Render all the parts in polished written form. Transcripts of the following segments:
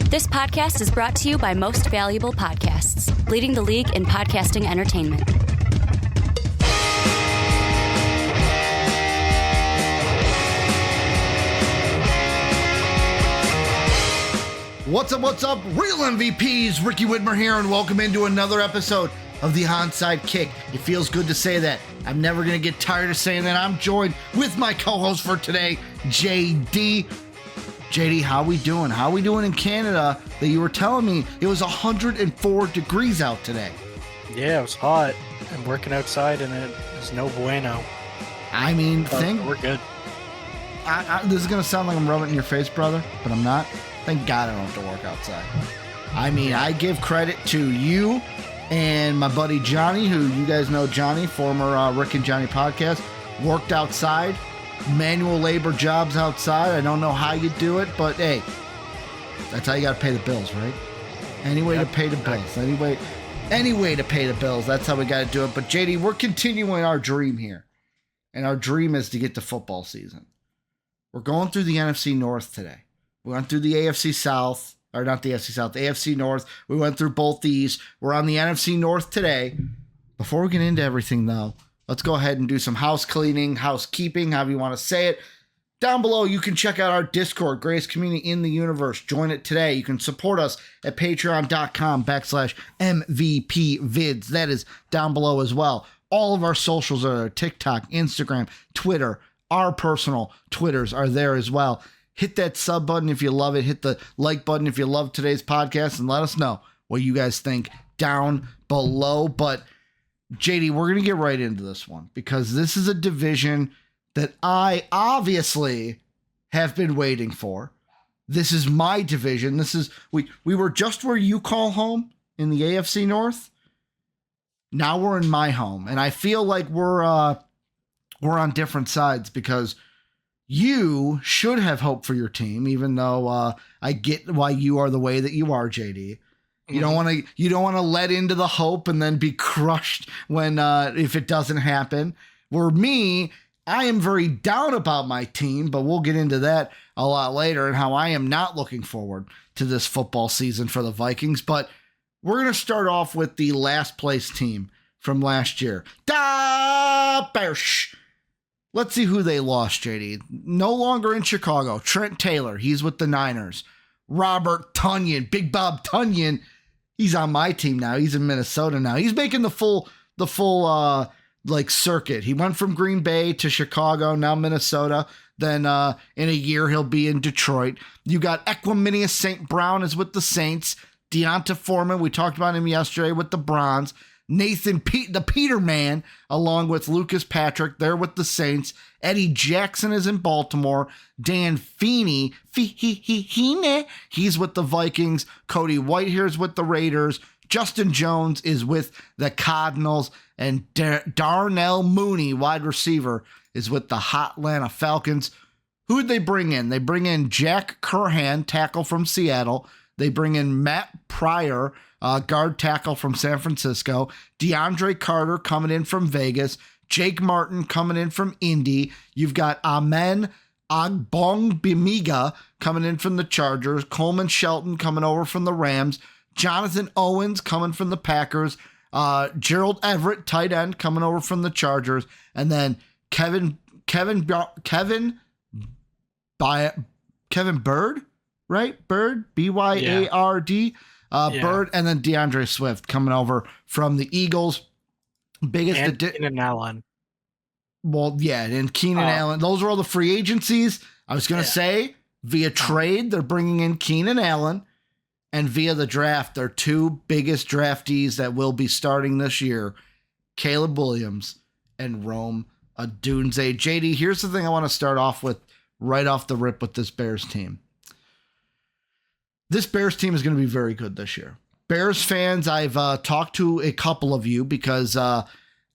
This podcast is brought to you by Most Valuable Podcasts, leading the league in podcasting entertainment. What's up, real MVPs? Ricky Whitmer here, and welcome into another episode of the Onside Kick. It feels good to say that. I'm never going to get tired of saying that. I'm joined with my co-host for today, JD. JD, how we doing? How we doing in Canada that you were telling me it was 104 degrees out today? Yeah, it was hot. I'm working outside and it is no bueno. I mean, We're good. This is going to sound like I'm rubbing it in your face, brother, but I'm not. Thank God I don't have to work outside. I mean, I give credit to you and my buddy Johnny, who you guys know Johnny, former Rick and Johnny podcast, worked outside, manual labor jobs outside. I don't know how you do it, but hey, that's how you got to pay the bills, right? Any way to pay the bills. Any way to pay the bills. That's how we got to do it. But JD, we're continuing our dream here. And our dream is to get to football season. We're going through the NFC North today. We went through the AFC South, or not the AFC South, the AFC North. We went through both these. We're on the NFC North today. Before we get into everything, though, let's go ahead and do some house cleaning, housekeeping, however you want to say it. Down below, you can check out our Discord, Greatest Community in the Universe. Join it today. You can support us at patreon.com/MVPvids. That is down below as well. All of our socials are TikTok, Instagram, Twitter. Our personal Twitters are there as well. Hit that sub button if you love it. Hit the like button if you love today's podcast, and let us know what you guys think down below. But JD, we're going to get right into this one because this is a division that I obviously have been waiting for. This is my division. This is we were just where you call home in the AFC North. Now we're in my home, and I feel like we're on different sides because you should have hope for your team, even though I get why you are the way that you are, JD. You don't want to let into the hope and then be crushed when if it doesn't happen. Where me, I am very down about my team, but we'll get into that a lot later and how I am not looking forward to this football season for the Vikings. But we're going to start off with the last place team from last year. Da Bears. Let's see who they lost, JD. No longer in Chicago. Trent Taylor, he's with the Niners. Robert Tonyan, Big Bob Tonyan, he's on my team now. He's in Minnesota now. He's making the full circuit. He went from Green Bay to Chicago, now Minnesota. Then in a year he'll be in Detroit. You got Equiminius St. Brown is with the Saints. Deonta Foreman, we talked about him yesterday with the Browns. Nathan the Peterman, along with Lucas Patrick, they're with the Saints. Eddie Jackson is in Baltimore. Dan Feeney, he's with the Vikings. Cody Whitehair's with the Raiders. Justin Jones is with the Cardinals. And Darnell Mooney, wide receiver, is with the Hot Atlanta Falcons. Who'd they bring in? They bring in Jack Curhan, tackle from Seattle. They bring in Matt Pryor, guard tackle from San Francisco. DeAndre Carter coming in from Vegas. Jake Martin coming in from Indy. You've got Amen Agbongbemiga coming in from the Chargers. Coleman Shelton coming over from the Rams. Jonathan Owens coming from the Packers. Gerald Everett, tight end, coming over from the Chargers. And then Kevin Bird, right? Bird, B-Y-A-R-D. Bird, and then DeAndre Swift coming over from the Eagles. Keenan Allen. Well, yeah, and Keenan Allen. Those are all the free agencies. I was going to say, via trade, they're bringing in Keenan Allen. And via the draft, their two biggest draftees that will be starting this year, Caleb Williams and Rome Odunze. JD, here's the thing I want to start off with right off the rip with this Bears team. This Bears team is going to be very good this year. Bears fans, I've talked to a couple of you because I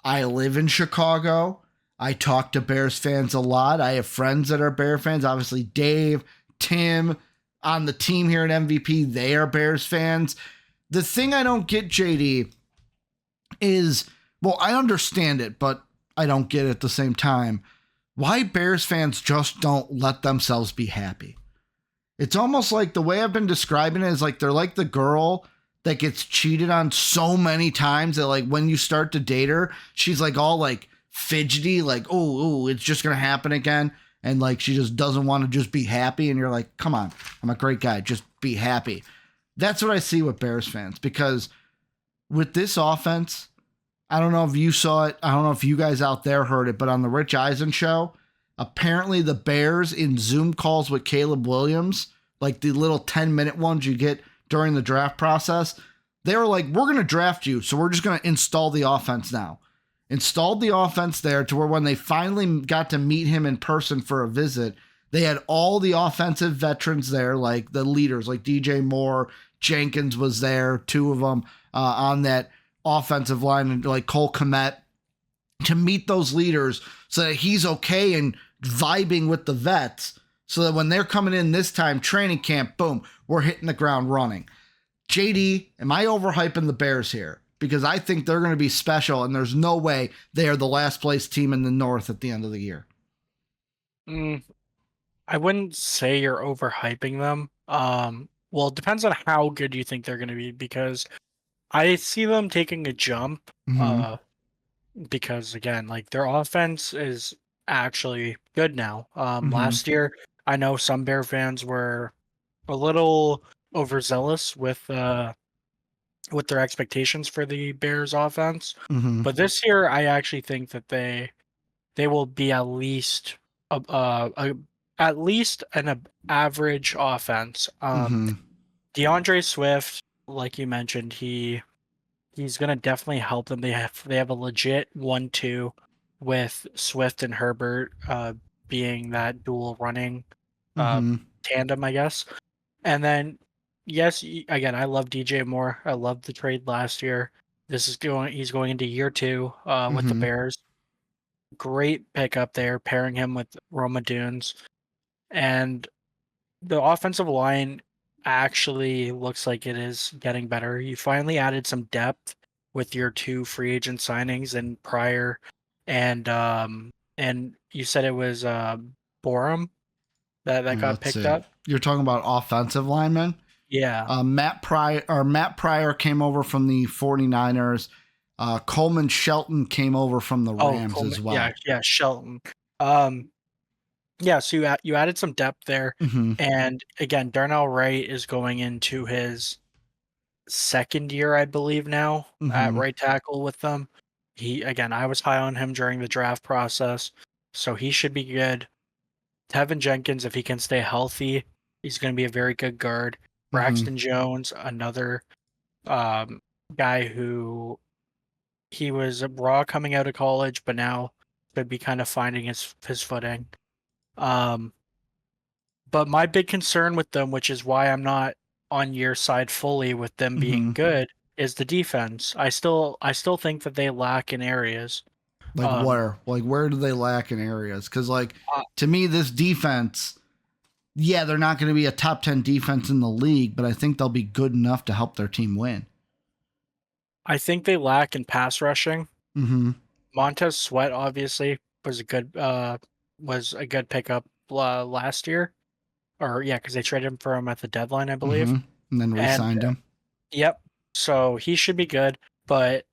live in Chicago. I talk to Bears fans a lot. I have friends that are Bear fans. Obviously, Dave, Tim, on the team here at MVP, they are Bears fans. The thing I don't get, JD, is, well, I understand it, but I don't get it at the same time. Why Bears fans just don't let themselves be happy. It's almost like the way I've been describing it is like they're like the girl that gets cheated on so many times that like when you start to date her, she's like all like fidgety, like, oh, it's just gonna happen again. And like she just doesn't want to just be happy. And you're like, come on, I'm a great guy. Just be happy. That's what I see with Bears fans, because with this offense, I don't know if you saw it. I don't know if you guys out there heard it, but on the Rich Eisen show, apparently the Bears in Zoom calls with Caleb Williams, like the little 10-minute ones you get during the draft process, they were like, we're going to draft you, so we're just going to install the offense now. Installed the offense there to where when they finally got to meet him in person for a visit, they had all the offensive veterans there, like the leaders, like DJ Moore, Jenkins was there, two of them on that offensive line, and like Cole Kmet, to meet those leaders so that he's okay and vibing with the vets, so that when they're coming in this time, training camp, boom, we're hitting the ground running. JD, am I overhyping the Bears here? Because I think they're going to be special, and there's no way they are the last place team in the North at the end of the year. I wouldn't say you're overhyping them. Well, it depends on how good you think they're going to be, because I see them taking a jump. Because again, like their offense is actually good now. Last year, I know some Bear fans were a little overzealous with their expectations for the Bears offense, but this year I actually think that they will be at least at least an average offense. DeAndre Swift, like you mentioned, he's gonna definitely help them. They have a legit 1-2 with Swift and Herbert being that dual running tandem, I guess. And then yes, again, I love DJ Moore. I loved the trade last year. He's going into year 2 with the Bears. Great pickup there, pairing him with Roma Dunes. And the offensive line actually looks like it is getting better. You finally added some depth with your 2 free agent signings and Pryor, and you said it was Borum that got picked up. You're talking about offensive linemen? Yeah. Matt Pryor came over from the 49ers. Coleman Shelton came over from the Rams as well. Yeah, Shelton. Yeah, so you added some depth there, and again, Darnell Wright is going into his 2nd year, I believe now, at right tackle with them. I was high on him during the draft process, so he should be good. Tevin Jenkins, if he can stay healthy, he's going to be a very good guard. Braxton Jones, another guy who he was raw coming out of college, but now could be kind of finding his footing. But my big concern with them, which is why I'm not on your side fully with them being good, is the defense. I still think that they lack in areas. Like where? Like where do they lack in areas? Because like to me, this defense, yeah, they're not going to be a top 10 defense in the league, but I think they'll be good enough to help their team win. I think they lack in pass rushing. Montez Sweat obviously was a good pickup last year, because they traded him for him at the deadline, I believe, and then re-signed him. Yep. So he should be good, but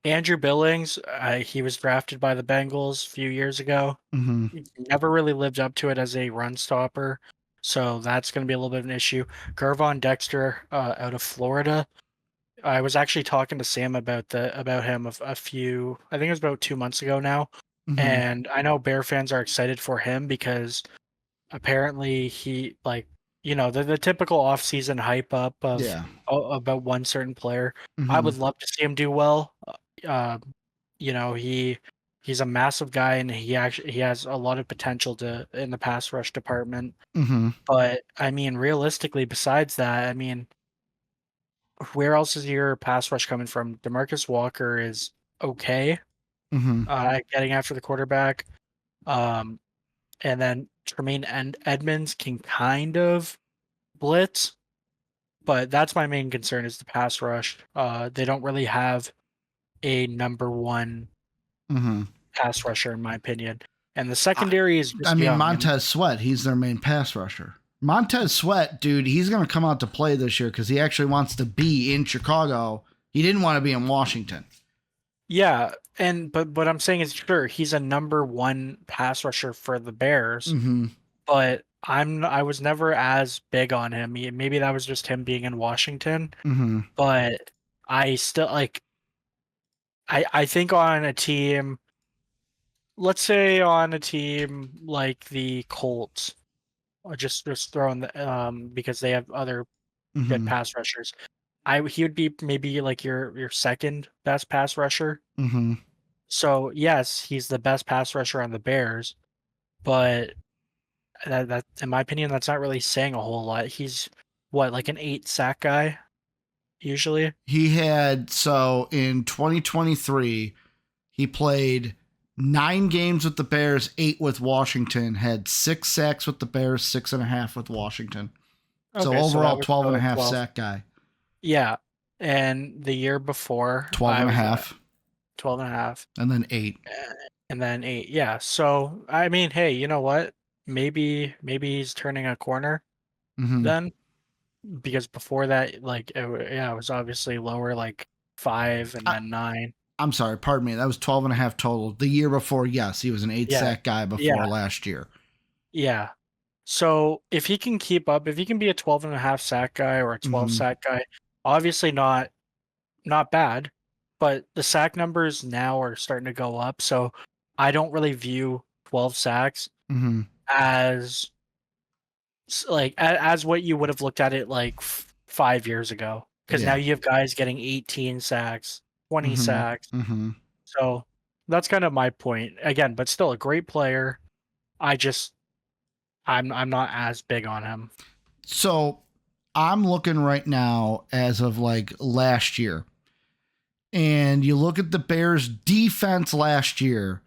Andrew Billings, he was drafted by the Bengals a few years ago. He never really lived up to it as a run stopper, so that's going to be a little bit of an issue. Gervon Dexter out of Florida. I was actually talking to Sam about him a few, I think it was about 2 months ago now, and I know Bear fans are excited for him because apparently he, like, the typical off-season hype up of about one certain player. I would love to see him do well. He's a massive guy, and he has a lot of potential in the pass rush department. But I mean, realistically, besides that, I mean, where else is your pass rush coming from? DeMarcus Walker is okay, getting after the quarterback, and then Tremaine Edmonds can kind of blitz, but that's my main concern is the pass rush. They don't really have a number 1 pass rusher, in my opinion. And the secondary is just young. Montez Sweat, he's their main pass rusher. Montez Sweat, dude, he's going to come out to play this year because he actually wants to be in Chicago. He didn't want to be in Washington. Yeah, but what I'm saying is, sure, he's a number one pass rusher for the Bears, but I was never as big on him. Maybe that was just him being in Washington, but I still like. I think on a team, let's say on a team like the Colts, or just throwing the because they have other good pass rushers. He would be maybe like your second best pass rusher. So yes, he's the best pass rusher on the Bears, but that in my opinion, that's not really saying a whole lot. He's what, like an 8 sack guy usually. He had, so in 2023, he played 9 games with the Bears, 8 with Washington, had 6 sacks with the Bears, 6.5 with Washington. So Okay, overall, that was 12.5 12. sack guy. Yeah, and the year before, 12.5. 12.5. And then 8. And then 8. Yeah. So I mean, hey, you know what? Maybe he's turning a corner then, because before that, like, it was obviously lower, like 5 and then 9. I'm sorry, pardon me. That was 12.5 total. The year before, yes, he was an 8 sack guy before last year. Yeah. So if he can keep up, if he can be a 12.5 sack guy or a 12 sack guy, obviously not bad, but the sack numbers now are starting to go up. So I don't really view 12 sacks as like as what you would have looked at it like 5 years ago. Because now you have guys getting 18 sacks, 20 sacks. So that's kind of my point. Again, but still a great player. I'm not as big on him. So I'm looking right now as of like last year. And you look at the Bears defense last year,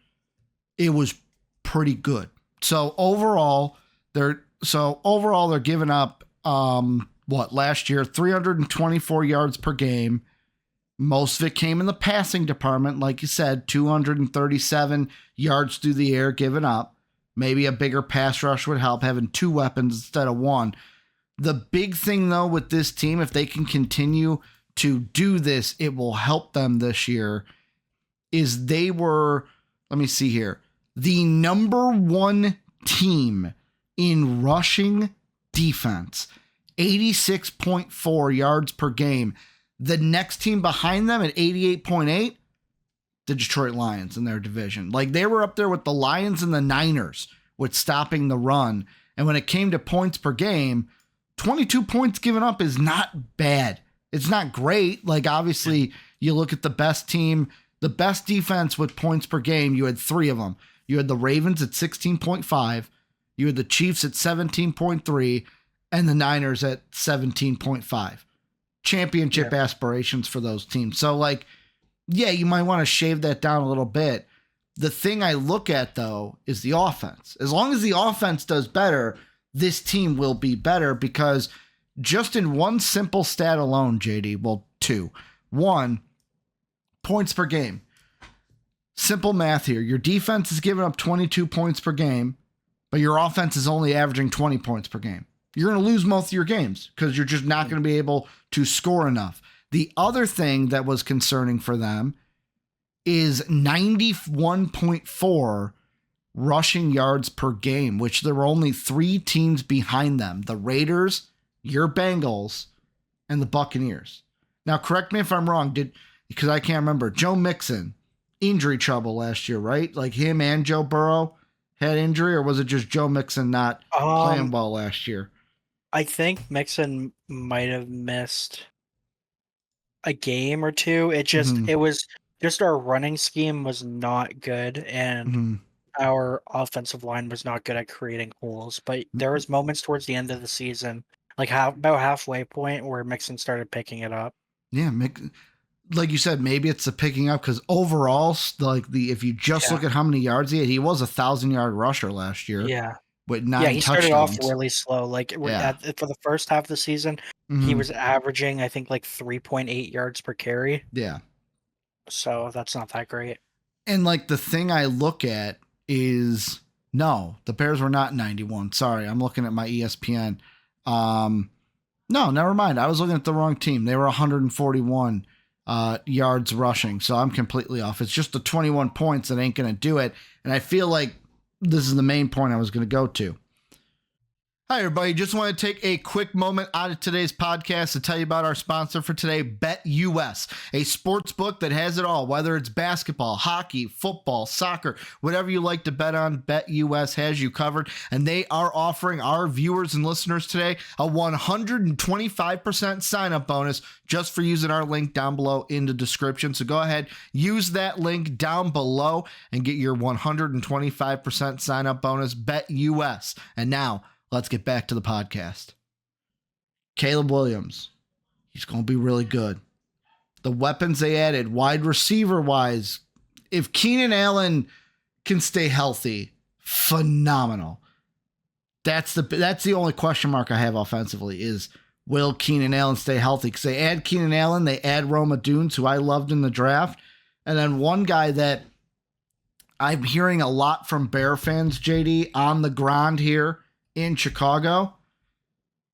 it was pretty good. So overall, they're giving up last year 324 yards per game. Most of it came in the passing department, like you said, 237 yards through the air given up. Maybe a bigger pass rush would help, having 2 weapons instead of 1. The big thing, though, with this team, if they can continue to do this, it will help them this year, is they were, let me see here, the number 1 team in rushing defense, 86.4 yards per game. The next team behind them at 88.8, the Detroit Lions in their division. Like, they were up there with the Lions and the Niners with stopping the run. And when it came to points per game, 22 points given up is not bad. It's not great. Like, obviously, you look at the best team, the best defense with points per game, you had 3 of them. You had the Ravens at 16.5, you had the Chiefs at 17.3, and the Niners at 17.5. Championship aspirations for those teams. So, like, yeah, you might want to shave that down a little bit. The thing I look at, though, is the offense. As long as the offense does better, this team will be better, because just in one simple stat alone, JD, well, 2. 1, points per game. Simple math here. Your defense is giving up 22 points per game, but your offense is only averaging 20 points per game. You're going to lose most of your games because you're just not going to be able to score enough. The other thing that was concerning for them is 91.4 rushing yards per game, which there were only 3 teams behind them: the Raiders, your Bengals, and the Buccaneers. Now, correct me if I'm wrong, because I can't remember. Joe Mixon, injury trouble last year, right? Like, him and Joe Burrow had injury, or was it just Joe Mixon not playing well last year? I think Mixon might have missed a game or 2. It was just our running scheme was not good, and our offensive line was not good at creating holes. But there was moments towards the end of the season, like about halfway point, where Mixon started picking it up. Yeah, like you said, maybe it's the picking up, because overall, like, if you just look at how many yards he had, he was 1,000-yard rusher last year. Yeah. With 9 he touchdowns. started off really slow. Like, for the first half of the season, he was averaging, I think, like 3.8 yards per carry. Yeah. So that's not that great. And, like, the thing I look at is No, the Bears were not 91. Sorry, I'm looking at my ESPN. No, never mind. I was looking at the wrong team. They were 141 yards rushing, so I'm completely off. It's just the 21 points that ain't going to do it, and I feel like this is the main point I was going to go to. Hi, everybody. Just want to take a quick moment out of today's podcast to tell you about our sponsor for today, BETUS, a sports book that has it all, whether it's basketball, hockey, football, soccer, whatever you like to bet on, BETUS has you covered. And they are offering our viewers and listeners today a 125% sign-up bonus just for using our link down below in the description. So go ahead, use that link down below and get your 125% sign-up bonus, BETUS. And now, let's get back to the podcast. Caleb Williams, he's going to be really good. The weapons they added, wide receiver wise, if Keenan Allen can stay healthy, phenomenal. That's the only question mark I have offensively is, will Keenan Allen stay healthy? Because they add Keenan Allen, they add Roma Dunes, who I loved in the draft. And then one guy that I'm hearing a lot from Bear fans, JD, on the ground here in Chicago,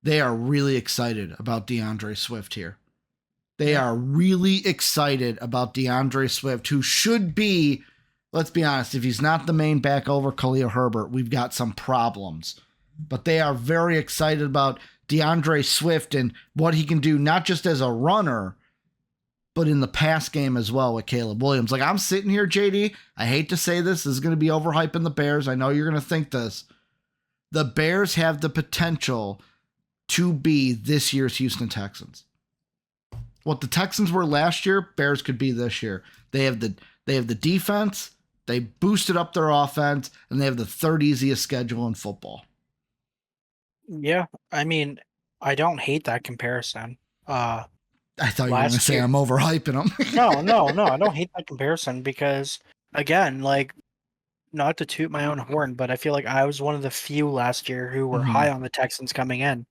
they are really excited about DeAndre Swift here. They are really excited about DeAndre Swift, who should be, let's be honest, if he's not the main back over Khalil Herbert, we've got some problems. But they are very excited about DeAndre Swift and what he can do, not just as a runner, but in the pass game as well with Caleb Williams. Like, I'm sitting here, JD, I hate to say this is going to be overhyping the Bears. I know you're going to think this. The Bears have the potential to be this year's Houston Texans. What the Texans were last year, Bears could be this year. They have the defense, they boosted up their offense, and they have the third easiest schedule in football. Yeah, I mean, I don't hate that comparison. I thought you were going to say I'm overhyping them. No, I don't hate that comparison because, again, like, not to toot my own horn, but I feel like I was one of the few last year who were high on the Texans coming in.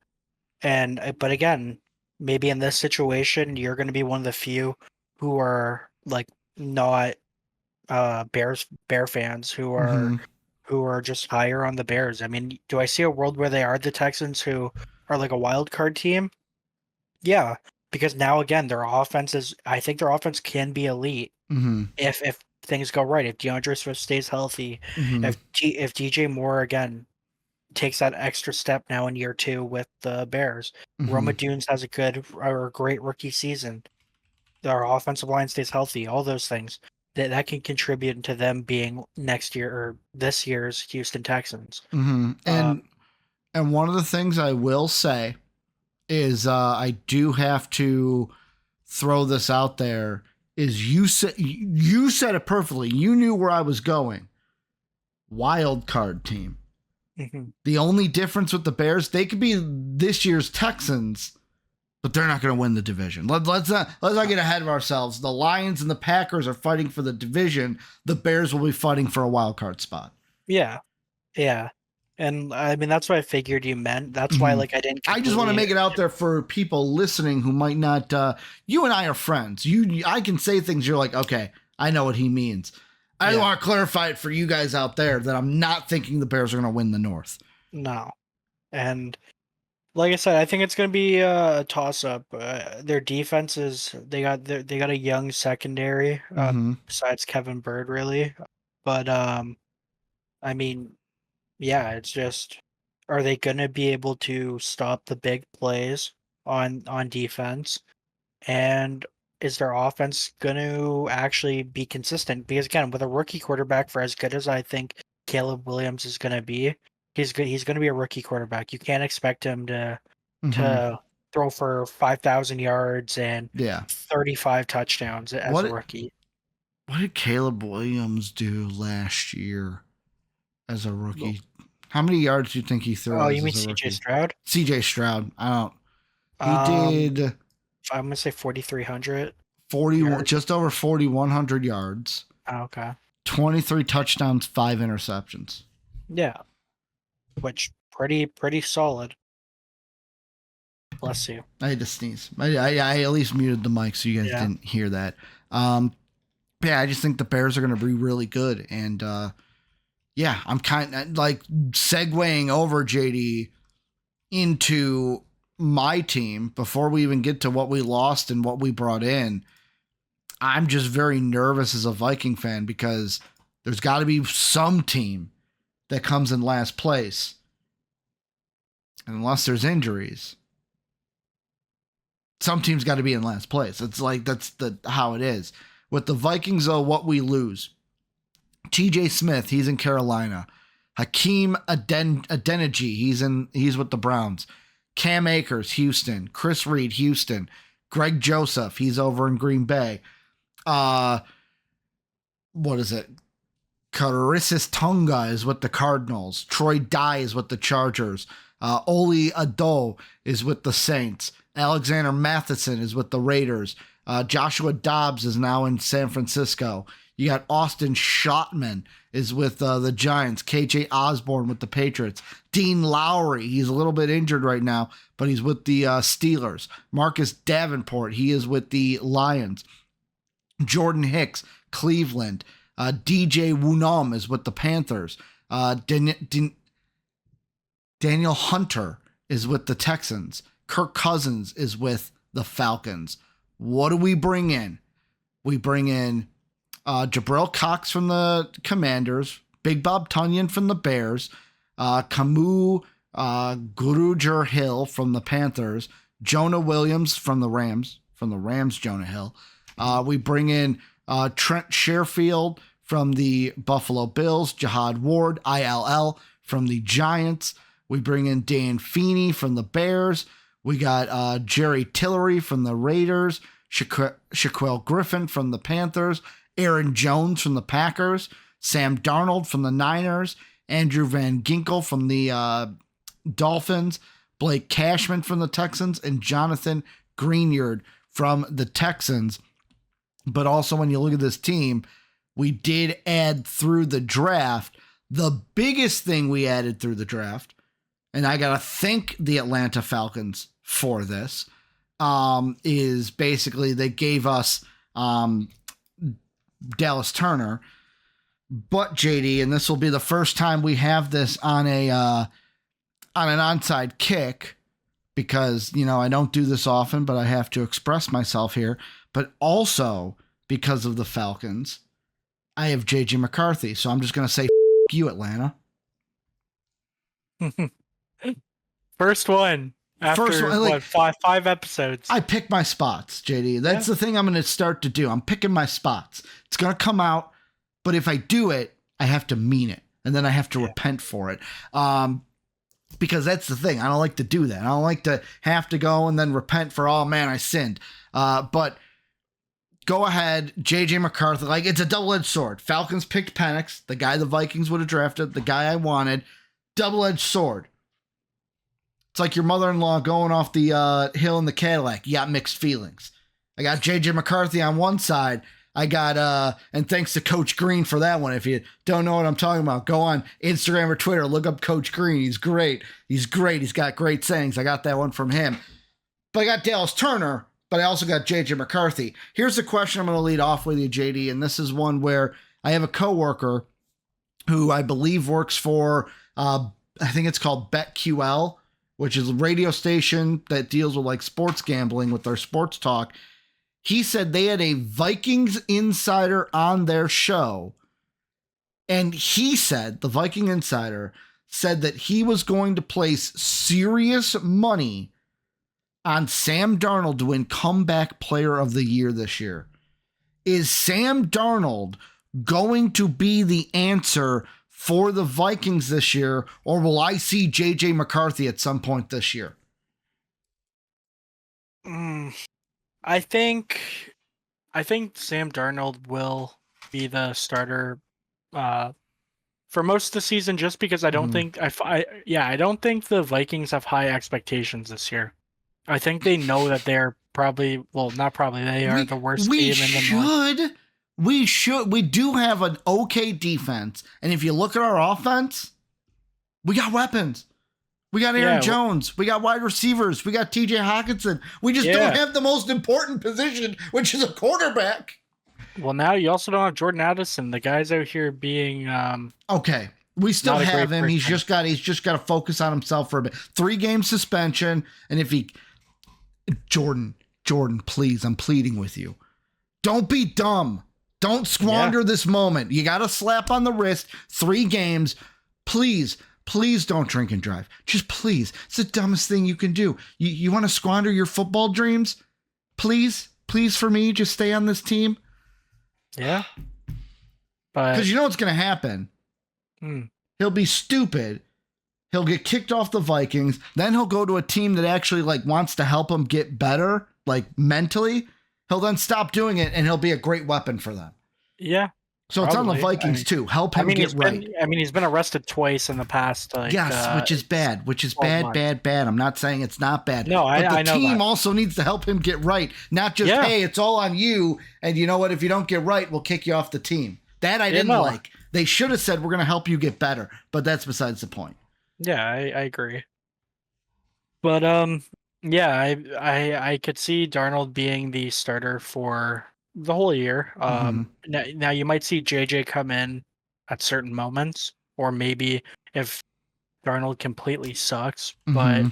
But again, maybe in this situation, you're going to be one of the few who are like not Bear fans who are just higher on the Bears. I mean, do I see a world where they are the Texans who are like a wild card team? Yeah, because now again, I think their offense can be elite if things go right. If DeAndre Swift stays healthy, if DJ Moore again takes that extra step now in year 2 with the Bears, Roma Dunes has a great rookie season, our offensive line stays healthy, all those things that can contribute to them being next year or this year's Houston Texans. And one of the things I will say is I do have to throw this out there. Is you said it perfectly. You knew where I was going. Wild card team. The only difference with the Bears, they could be this year's Texans, but they're not going to win the division. Let's not get ahead of ourselves. The Lions and the Packers are fighting for the division. The Bears will be fighting for a wild card spot. Yeah. And I mean, that's what I figured you meant. That's why, like, I didn't. I just want to make it out there for people listening who might not. You and I are friends. I can say things. You're like, okay, I know what he means. I want to clarify it for you guys out there that I'm not thinking the Bears are going to win the North. No, and like I said, I think it's going to be a toss-up. Their defense they got a young secondary besides Kevin Byrd, really, but I mean. Yeah, it's just, are they going to be able to stop the big plays on defense? And is their offense going to actually be consistent? Because again, with a rookie quarterback, for as good as I think Caleb Williams is going to be, he's going to be a rookie quarterback. You can't expect him to throw for 5,000 yards and 35 touchdowns as a rookie. What did Caleb Williams do last year? As a rookie, how many yards do you think he threw? Oh, you mean CJ Stroud? CJ Stroud. He did. I'm gonna say 4,300. 41, just over 4,100 yards. Oh, okay. 23 touchdowns, 5 interceptions. Yeah, which pretty solid. Bless you. I had to sneeze. I at least muted the mic so you guys didn't hear that. I just think the Bears are going to be really good, and yeah, I'm kind of like segueing over, JD, into my team before we even get to what we lost and what we brought in. I'm just very nervous as a Viking fan because there's got to be some team that comes in last place. And unless there's injuries, some team's got to be in last place. It's like that's how it is. With the Vikings, though, what we lose. TJ Smith, he's in Carolina. Hakeem Adeniji, he's with the Browns. Cam Akers, Houston. Chris Reed, Houston. Greg Joseph, he's over in Green Bay. What is it? Carissus Tunga is with the Cardinals. Troy Dye is with the Chargers. Oli Ado is with the Saints. Alexander Matheson is with the Raiders. Joshua Dobbs is now in San Francisco. You got Austin Schottman is with the Giants. KJ Osborne with the Patriots. Dean Lowry, he's a little bit injured right now, but he's with the Steelers. Marcus Davenport, he is with the Lions. Jordan Hicks, Cleveland. DJ Wunum is with the Panthers. Daniel Hunter is with the Texans. Kirk Cousins is with the Falcons. What do we bring in? We bring in Jabril Cox from the Commanders, Big Bob Tunyon from the Bears, Camus Grugier Hill from the Panthers, Jonah Williams from the Rams, Jonah Hill. We bring in Trent Sherfield from the Buffalo Bills, Jihad Ward, ILL from the Giants. We bring in Dan Feeney from the Bears. We got Jerry Tillery from the Raiders, Shaquille Griffin from the Panthers, Aaron Jones from the Packers, Sam Darnold from the Niners, Andrew Van Ginkel from the Dolphins, Blake Cashman from the Texans, and Jonathan Greenyard from the Texans. But also when you look at this team, we did add through the draft. The biggest thing we added through the draft, and I got to thank the Atlanta Falcons for this, is basically they gave us Dallas Turner. But JD, and this will be the first time we have this on an onside kick, because, you know, I don't do this often, but I have to express myself here. But also because of the Falcons, I have JJ McCarthy. So I'm just going to say, F you, Atlanta. First one. After like, five episodes. I pick my spots, JD. That's the thing I'm going to start to do. I'm picking my spots. It's going to come out, but if I do it, I have to mean it. And then I have to repent for it. Because that's the thing. I don't like to do that. I don't like to have to go and then repent for, oh man, I sinned. But go ahead, JJ McCarthy. Like, it's a double-edged sword. Falcons picked Penix, the guy the Vikings would have drafted, the guy I wanted. Double-edged sword. It's like your mother-in-law going off the hill in the Cadillac. You got mixed feelings. I got JJ McCarthy on one side. I got, and thanks to Coach Green for that one. If you don't know what I'm talking about, go on Instagram or Twitter, look up Coach Green. He's great. He's got great sayings. I got that one from him. But I got Dallas Turner, but I also got JJ McCarthy. Here's the question I'm going to lead off with you, JD, and this is one where I have a coworker who I believe works for, I think it's called BetQL, which is a radio station that deals with like sports gambling with their sports talk. He said they had a Vikings insider on their show. And he said, the Viking insider said that he was going to place serious money on Sam Darnold to win comeback player of the year this year. Is Sam Darnold going to be the answer for the Vikings this year, or will I see JJ McCarthy at some point this year? I think Sam Darnold will be the starter for most of the season, just because I don't think I don't think the Vikings have high expectations this year. I think they know that they're probably, well, not probably, they are the worst team in the North. We do have an okay defense. And if you look at our offense, we got weapons. We got Aaron Jones. We got wide receivers. We got TJ Hawkinson. We just don't have the most important position, which is a quarterback. Well, now you also don't have Jordan Addison. The guy's out here being... Okay. We still Not a have great him. first He's just got to focus on himself for a bit. 3-game suspension, and if he Jordan, please, I'm pleading with you. Don't be dumb. Don't squander this moment. You got a slap on the wrist, 3 games. Please don't drink and drive. Just please. It's the dumbest thing you can do. You want to squander your football dreams? Please for me, just stay on this team. Yeah. But because you know what's going to happen. He'll be stupid. He'll get kicked off the Vikings. Then he'll go to a team that actually like wants to help him get better, like mentally. He'll then stop doing it, and he'll be a great weapon for them. Yeah. So it's on the Vikings too. Help him get right. He's been arrested twice in the past. Yes, which is bad. Which is bad. I'm not saying it's not bad. No, but I know the team that. also needs to help him get right. Not just, hey, it's all on you. And you know what? If you don't get right, we'll kick you off the team. That I didn't like. They should have said, we're going to help you get better. But that's besides the point. Yeah, I agree. But yeah, I could see Darnold being the starter for the whole year. Now you might see JJ come in at certain moments, or maybe if Darnold completely sucks. But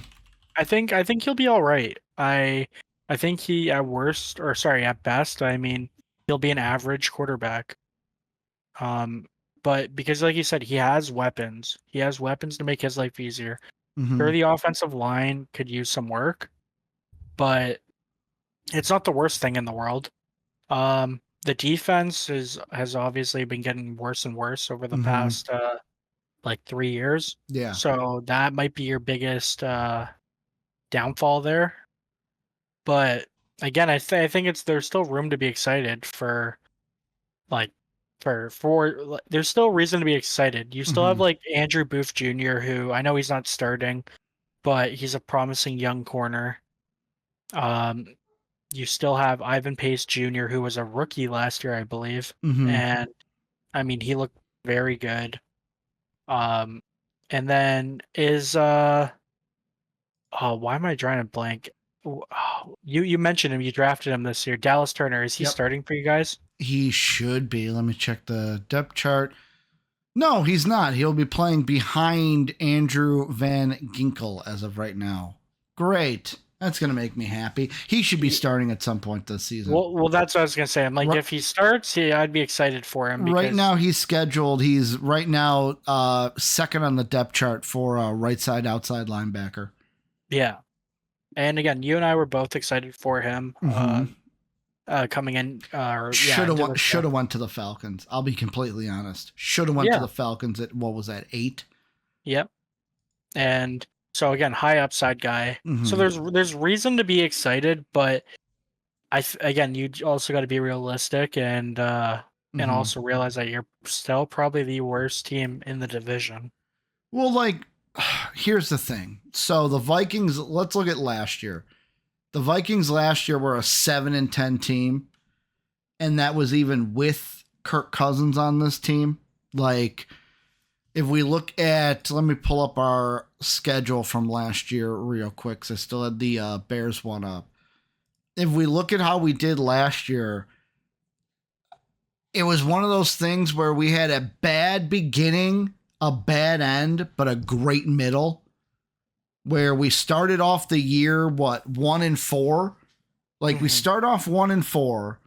I think he'll be all right. I think he at best, I mean, he'll be an average quarterback. But because like you said, he has weapons. He has weapons to make his life easier. Sure, the offensive line could use some work, but it's not the worst thing in the world. The defense has obviously been getting worse and worse over the past 3 years. Yeah. So that might be your biggest downfall there. But again, I think there's still room to be excited for there's still reason to be excited. You still have like Andrew Booth Jr., who I know he's not starting, but he's a promising young corner. You still have Ivan Pace Jr., who was a rookie last year, I believe. And I mean, he looked very good. And then why am I drawing a blank? You mentioned him. You drafted him this year. Dallas Turner, is he starting for you guys? He should be. Let me check the depth chart. No, he's not. He'll be playing behind Andrew Van Ginkel as of right now. Great. That's going to make me happy. He should be starting at some point this season. Well, that's what I was going to say. I'm like, if he starts, I'd be excited for him. Right now, he's scheduled. He's right now second on the depth chart for right side, outside linebacker. Yeah. And again, you and I were both excited for him coming in. Should have went to the Falcons. I'll be completely honest. Should have went to the Falcons at, what was that, 8? Yep. And so again, high upside guy. So there's reason to be excited, but again, you also got to be realistic and also realize that you're still probably the worst team in the division. Well, here's the thing. So the Vikings, let's look at last year. The Vikings last year were a 7-10 team, and that was even with Kirk Cousins on this team. If we look at, let me pull up our schedule from last year real quick, because I still had the Bears one up. If we look at how we did last year, it was one of those things where we had a bad beginning, a bad end, but a great middle. Where we started off the year, 1-4? We start off 1-4,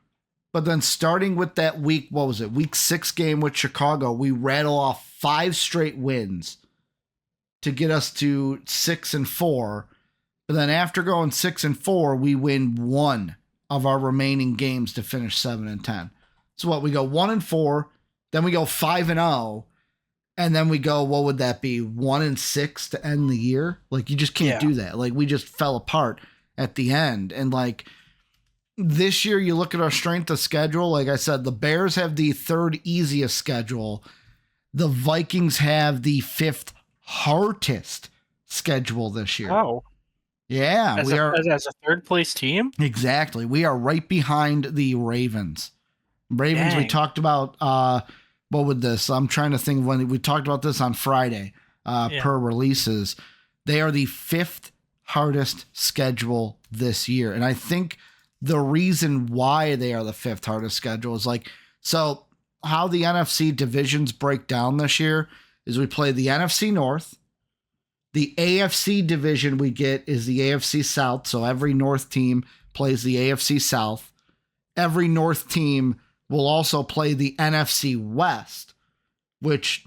but then starting with that week, what was it? Week 6 game with Chicago, we rattle off 5 straight wins to get us to 6-4. But then after going 6-4, we win 1 of our remaining games to finish 7-10. So we go 1-4, then we go 5-0. And then we go, what would that be? 1-6 to end the year? You just can't do that. We just fell apart at the end. And this year, you look at our strength of schedule. Like I said, the Bears have the 3rd easiest schedule. The Vikings have the 5th hardest schedule this year. Oh. Yeah. As a 3rd place team? Exactly. We are right behind the Ravens. Dang. We talked about... what would this? I'm trying to think when we talked about this on Friday per releases. They are the 5th hardest schedule this year. And I think the reason why they are the 5th hardest schedule is so how the NFC divisions break down this year is we play the NFC North. The AFC division we get is the AFC South. So every North team plays the AFC South. Every North team will also play the NFC West, which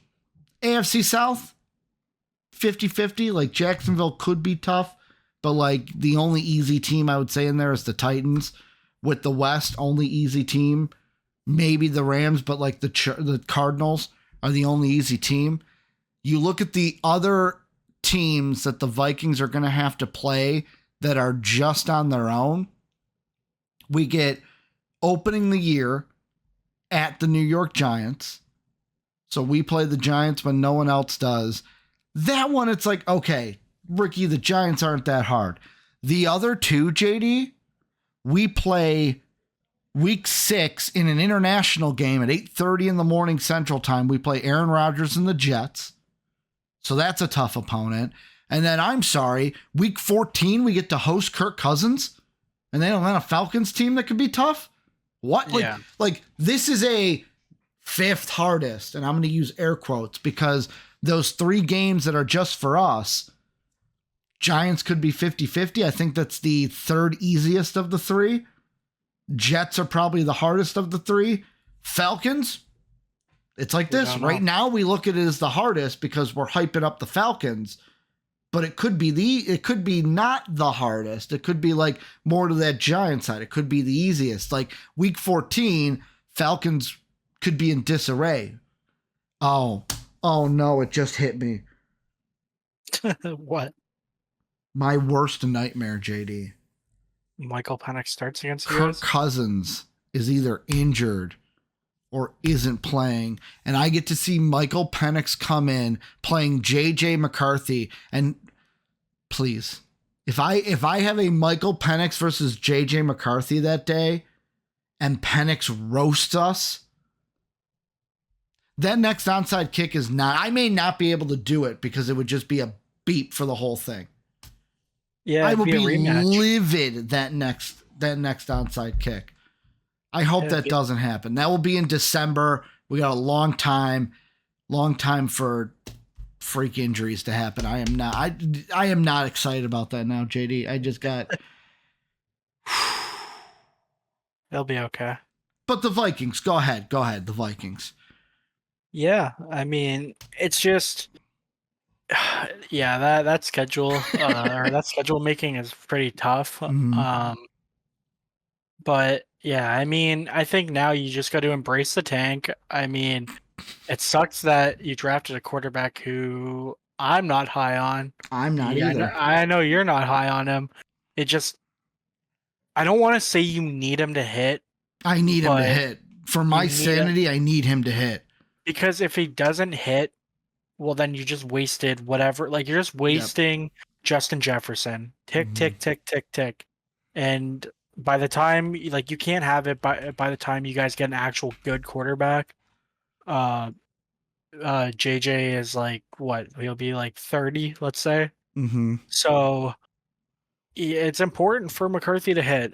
AFC South, 50-50. Like Jacksonville could be tough, but like the only easy team I would say in there is the Titans. With the West, only easy team, maybe the Rams, but like the Cardinals are the only easy team. You look at the other teams that the Vikings are going to have to play that are just on their own. We get opening the year at the New York Giants. So we play the Giants when no one else does. That one, it's like, okay, Ricky, the Giants aren't that hard. The other two, JD, we play week 6 in an international game at 8:30 in the morning Central Time. We play Aaron Rodgers and the Jets. So that's a tough opponent. And then I'm sorry, week 14, we get to host Kirk Cousins. And then a Falcons team that could be tough. What? Like this is a 5th hardest. And I'm going to use air quotes because those 3 games that are just for us, Giants could be 50-50. I think that's the 3rd easiest of the 3. Jets are probably the hardest of the 3. Falcons, it's like this. Right now we look at it as the hardest because we're hyping up the Falcons, but it could be not the hardest. It could be like more to that Giant side. It could be the easiest. Like week 14, Falcons could be in disarray. Oh no, it just hit me. What? My worst nightmare, JD. Michael Penix starts against you Kirk guys? Cousins is either injured or isn't playing, and I get to see Michael Penix come in playing JJ McCarthy. And please, if I have a Michael Penix versus JJ McCarthy that day, and Penix roasts us, that next onside kick is not. I may not be able to do it because it would just be a beep for the whole thing. Yeah, I will be livid that next onside kick. I hope that doesn't happen. That will be in December. We got a long time for freak injuries to happen. I am not excited about that now, JD. I just got. They'll be okay. But the Vikings, go ahead. The Vikings. Yeah, I mean, it's just. Yeah, that schedule or that schedule making is pretty tough. Mm-hmm. But yeah, I mean, I think now you just got to embrace the tank. I mean, it sucks that you drafted a quarterback who I'm not high on. I'm not either. I know you're not high on him. It just, I don't want to say you need him to hit. I need him to hit. For my sanity, I need him to hit. Because if he doesn't hit, well, then you just wasted whatever. Like, you're just wasting Justin Jefferson. Tick, tick, tick, tick, tick. And by the time, like, you can't have it by the time you guys get an actual good quarterback. JJ is like, what? He'll be like 30, let's say. Mm-hmm. So it's important for McCarthy to hit.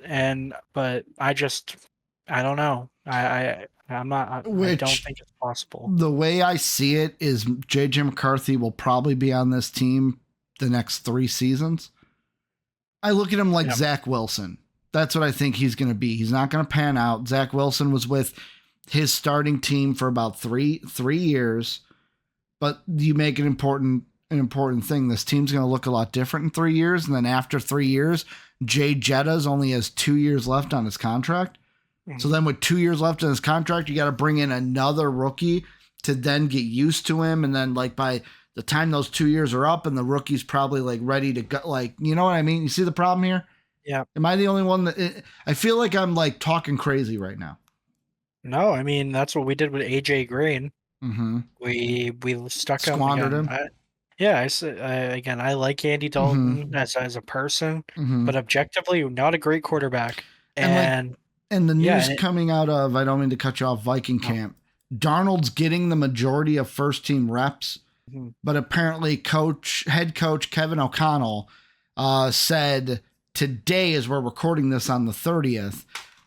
But I don't know. I don't think it's possible. The way I see it is JJ McCarthy will probably be on this team the next 3 seasons. I look at him like Zach Wilson. That's what I think he's going to be. He's not going to pan out. Zach Wilson was with his starting team for about three years, but you make an important thing. This team's going to look a lot different in 3 years. And then after 3 years, Jay Jettas only has 2 years left on his contract. So then with 2 years left in his contract, you got to bring in another rookie to then get used to him. And then like by the time those 2 years are up and the rookie's probably like ready to go, like, you know what I mean? You see the problem here? Yeah. Am I the only one that I feel like I'm like talking crazy right now? No, I mean, that's what we did with AJ Green. Mm-hmm. We squandered him. Again, I like Andy Dalton as a person, but objectively, not a great quarterback. And the news coming out of, I don't mean to cut you off, Viking camp, Darnold's getting the majority of first team reps, but apparently head coach Kevin O'Connell said today, as we're recording this on the 30th,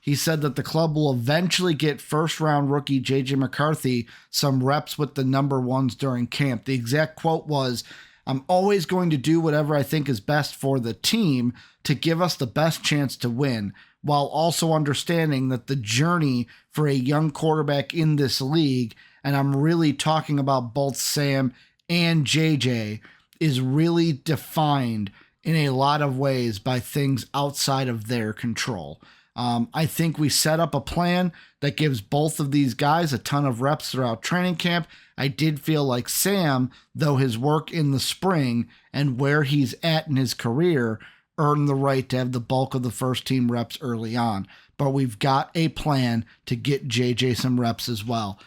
He said that the club will eventually get first-round rookie J.J. McCarthy some reps with the number ones during camp. The exact quote was, "I'm always going to do whatever I think is best for the team to give us the best chance to win, while also understanding that the journey for a young quarterback in this league," and I'm really talking about both Sam and JJ, "is really defined in a lot of ways by things outside of their control." I think we set up a plan that gives both of these guys a ton of reps throughout training camp. I did feel like Sam, though his work in the spring and where he's at in his career, earned the right to have the bulk of the first team reps early on. But we've got a plan to get JJ some reps as well.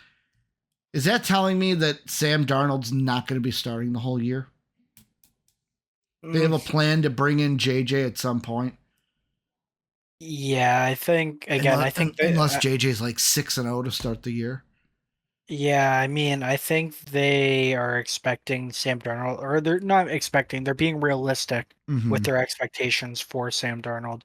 Is that telling me that Sam Darnold's not going to be starting the whole year? They have a plan to bring in JJ at some point. Yeah, I think again. Unless JJ's like 6-0 to start the year. Yeah, I mean, I think they are expecting Sam Darnold, or they're not expecting. They're being realistic with their expectations for Sam Darnold.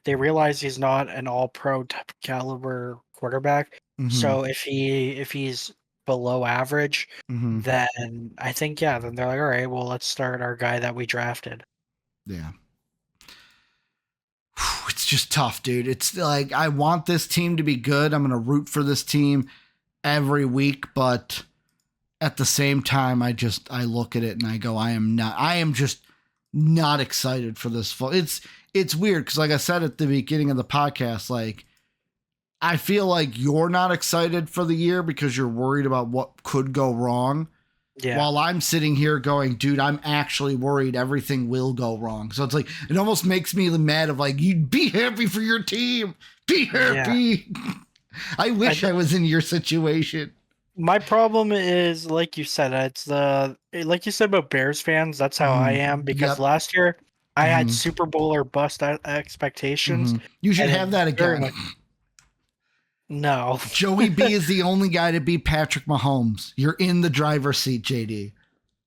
They realize he's not an all-pro type caliber quarterback. So if he's below average, then I think then they're like, all right, well, let's start our guy that we drafted. Yeah. It's just tough, dude. It's like, I want this team to be good. I'm going to root for this team every week, but at the same time, I look at it and I go, I am just not excited for this. It's weird because, like I said at the beginning of the podcast, like, I feel like you're not excited for the year because you're worried about what could go wrong. Yeah. While I'm sitting here going, dude, I'm actually worried everything will go wrong. So it's like, it almost makes me mad of like, you'd be happy for your team. Be happy. Yeah. I wish I was in your situation. My problem is, like you said, like you said about Bears fans, that's how I am, because last year I had Super Bowl or bust expectations. You should have that again. No. Joey B is the only guy to beat Patrick Mahomes. You're in the driver's seat, JD.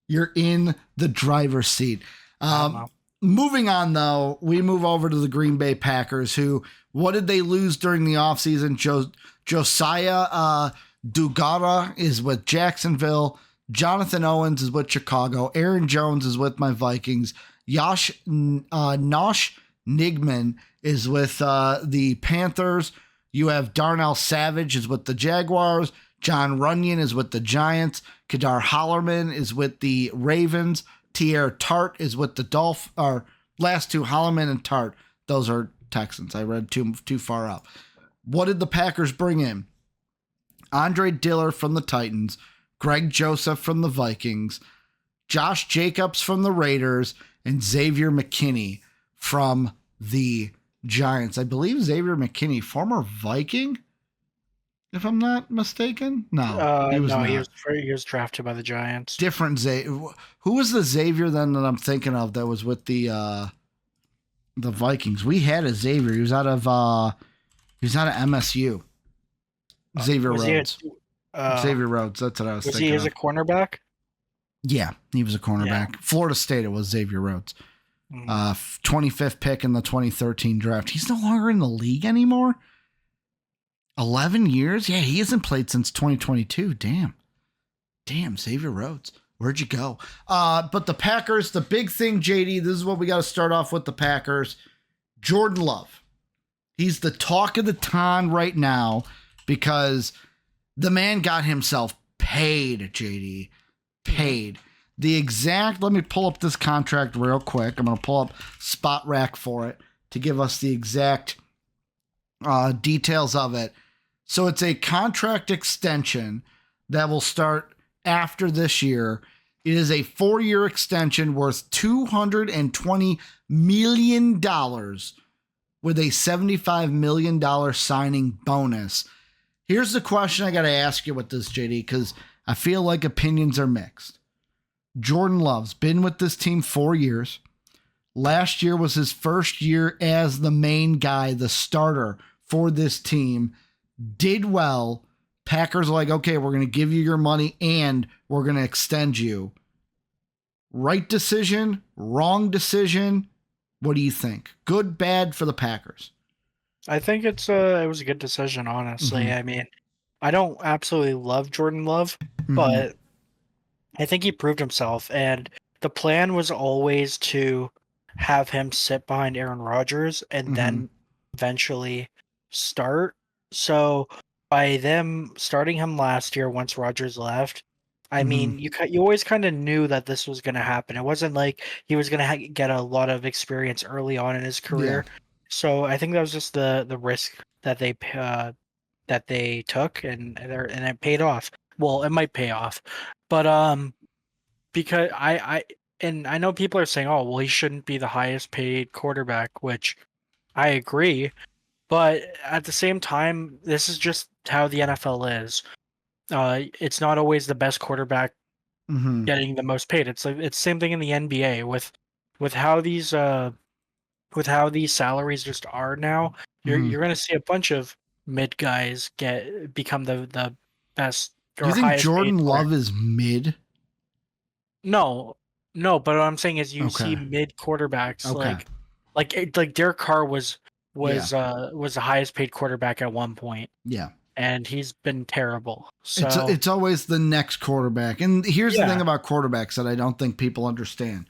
You're in the driver's seat. Moving on, though, we move over to the Green Bay Packers, who, what did they lose during the offseason? Josiah Dugara is with Jacksonville. Jonathan Owens is with Chicago. Aaron Jones is with my Vikings. Nosh Nigman is with the Panthers. You have Darnell Savage is with the Jaguars. John Runyon is with the Giants. Kadar Hollerman is with the Ravens. Tierre Tart is with the last two, Hollerman and Tart. Those are Texans. I read too far up. What did the Packers bring in? Andre Diller from the Titans. Greg Joseph from the Vikings. Josh Jacobs from the Raiders. And Xavier McKinney from the Giants. I believe Xavier McKinney, former Viking, if I'm not mistaken. No, he was not. He was drafted by the Giants. Different Xavier. Who was the Xavier then that I'm thinking of that was with the Vikings? We had a Xavier. He was out of MSU. Xavier Rhodes. Xavier Rhodes. That's what I was thinking. Was he as a cornerback? Yeah, he was a cornerback. Yeah. Florida State, it was Xavier Rhodes. 25th pick in the 2013 draft. He's no longer in the league anymore. 11 years? Yeah, he hasn't played since 2022. Damn, Xavier Rhodes. Where'd you go? But the Packers, the big thing, JD, this is what we got to start off with the Packers. Jordan Love. He's the talk of the town right now because the man got himself paid, JD. Paid. Let me pull up this contract real quick. I'm going to pull up Spot Rack for it to give us the exact details of it. So it's a contract extension that will start after this year. It is a 4-year extension worth $220 million with a $75 million signing bonus. Here's the question I got to ask you with this, JD, because I feel like opinions are mixed. Jordan Love's been with this team 4 years. Last year was his first year as the main guy, the starter for this team. Did well. Packers are like, okay, we're going to give you your money and we're going to extend you. Right decision, wrong decision. What do you think? Good, bad for the Packers? I think it was a good decision, honestly. Mm-hmm. I mean, I don't absolutely love Jordan Love, Mm-hmm. but I think he proved himself, and the plan was always to have him sit behind Aaron Rodgers and Mm-hmm. then eventually start. So by them starting him last year once Rodgers left, I Mm-hmm. mean, you always kind of knew that this was going to happen. It wasn't like he was going to get a lot of experience early on in his Yeah. career. So I think that was just the risk that they took, and it paid off. Well, it might pay off, but because I know people are saying, oh, well, he shouldn't be the highest paid quarterback, which I agree, but at the same time, this is just how the NFL is. It's not always the best quarterback Mm-hmm. getting the most paid. It's like it's same thing in the NBA with how these with how these salaries just are now. Mm-hmm. You're gonna see a bunch of mid guys become the best Do you or think highest paid Jordan player. Love is mid? No, no, but what I'm saying is you see Okay. mid quarterbacks Okay. like Derek Carr was Yeah. was the highest paid quarterback at one point, Yeah. and he's been terrible. It's So it's always the next quarterback. And here's the thing yeah, about quarterbacks that I don't think people understand.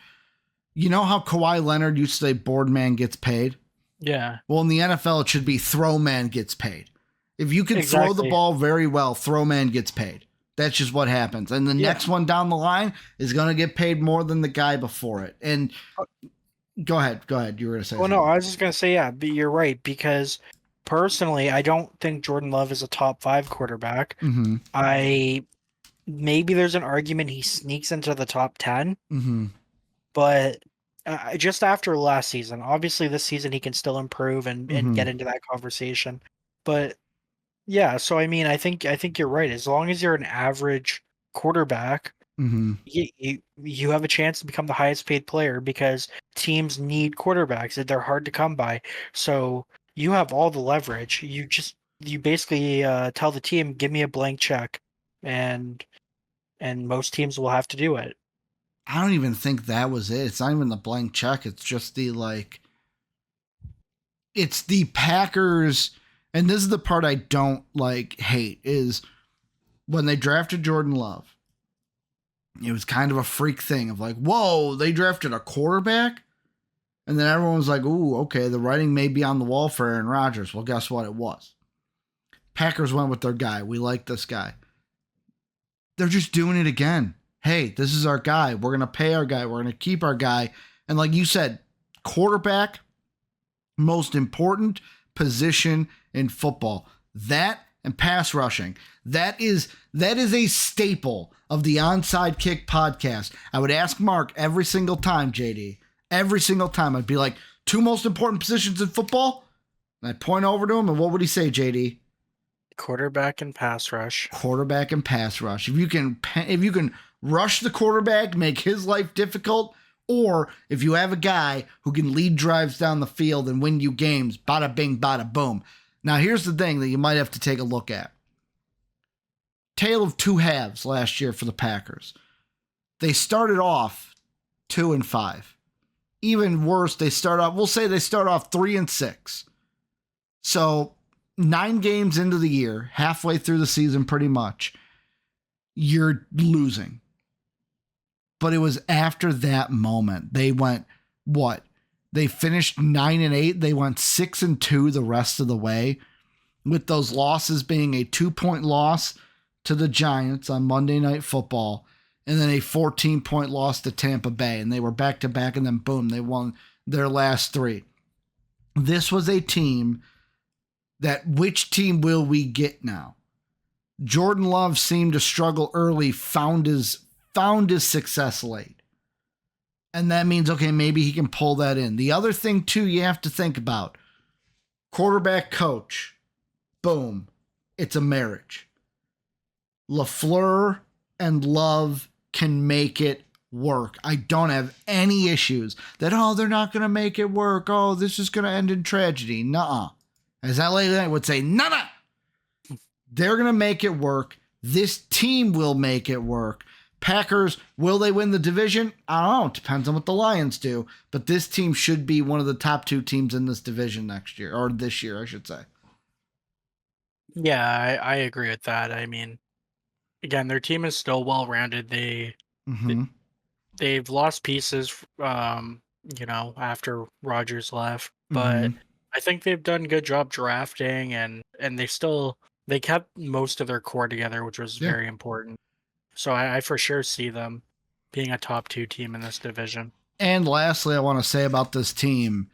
You know how Kawhi Leonard used to say board man gets paid? yeah, Well, in the NFL, it should be throw man gets paid. If you can throw the exactly. ball very well, throw man gets paid. That's just what happens. And the Yeah. next one down the line is going to get paid more than the guy before it. And go ahead. Go ahead. You were going to say Well, no, something. I was just gonna say yeah, but you're right because personally, I don't think Jordan Love is a top five quarterback. Mm-hmm. I maybe there's an argument he sneaks into the top 10, Mm-hmm. but just after last season, obviously this season he can still improve and Mm-hmm. get into that conversation. But yeah, so I think you're right. As long as you're an average quarterback, Mm-hmm. you have a chance to become the highest paid player because teams need quarterbacks. They're hard to come by. So you have all the leverage. You basically tell the team, give me a blank check, and most teams will have to do it. I don't even think that was it. It's not even the blank check. It's just the it's the Packers. And this is the part I don't hate is when they drafted Jordan Love. It was kind of a freak thing of whoa, they drafted a quarterback? And then everyone was like, ooh, okay, the writing may be on the wall for Aaron Rodgers. Well, guess what? It was. Packers went with their guy. We like this guy. They're just doing it again. Hey, this is our guy. We're going to pay our guy. We're going to keep our guy. And like you said, quarterback, most important position in football. That and pass rushing. That is a staple of the Onside Kick podcast. I would ask Mark every single time, JD. Every single time I'd be like, two most important positions in football? And I'd point over to him, and what would he say, JD? Quarterback and pass rush. Quarterback and pass rush. If you can rush the quarterback, make his life difficult, or if you have a guy who can lead drives down the field and win you games, bada bing, bada boom. Now, here's the thing that you might have to take a look at. Tale of two halves last year for the Packers. They started off 2-5. Even worse, we'll say they start off 3-6. So 9 games into the year, halfway through the season pretty much, you're losing. But it was after that moment. They went, what? They finished 9-8. They went 6-2 the rest of the way, with those losses being a 2-point loss to the Giants on Monday Night Football, and then a 14-point loss to Tampa Bay. And they were back-to-back, and then boom, they won their last 3. This was a team that, which team will we get now? Jordan Love seemed to struggle early, found his success late. And that means, okay, maybe he can pull that in. The other thing, too, you have to think about, quarterback coach, boom, it's a marriage. LaFleur and Love can make it work. I don't have any issues that, they're not going to make it work. Oh, this is going to end in tragedy. Nuh-uh. As that lady would say, nuh-uh. They're going to make it work. This team will make it work. Packers, will they win the division? I don't know. It depends on what the Lions do. But this team should be one of the top 2 teams in this division next year, or this year, I should say. Yeah, I agree with that. I mean, again, their team is still well rounded. Mm-hmm. They've lost pieces, after Rodgers left, Mm-hmm. but I think they've done a good job drafting, and they kept most of their core together, which was Yeah. very important. So I for sure see them being a top 2 team in this division. And lastly, I want to say about this team,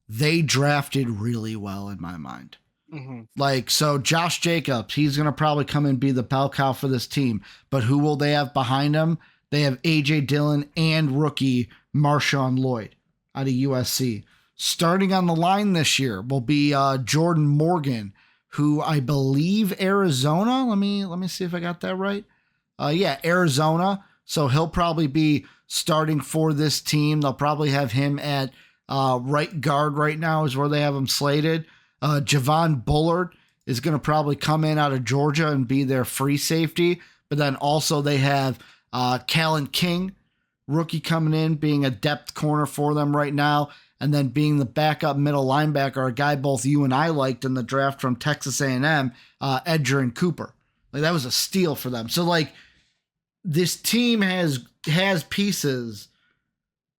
they drafted really well in my mind. Mm-hmm. Like, so Josh Jacobs, he's going to probably come and be the bell cow for this team. But who will they have behind him? They have A.J. Dillon and rookie Marshawn Lloyd out of USC. Starting on the line this year will be Jordan Morgan, who I believe Arizona. Let me see if I got that right. Yeah, Arizona. So he'll probably be starting for this team. They'll probably have him at right guard right now is where they have him slated. Javon Bullard is going to probably come in out of Georgia and be their free safety. But then also they have Callan King, rookie coming in, being a depth corner for them right now. And then being the backup middle linebacker, a guy both you and I liked in the draft from Texas A&M, Edgerrin Cooper. Like, that was a steal for them. So, like, this team has pieces.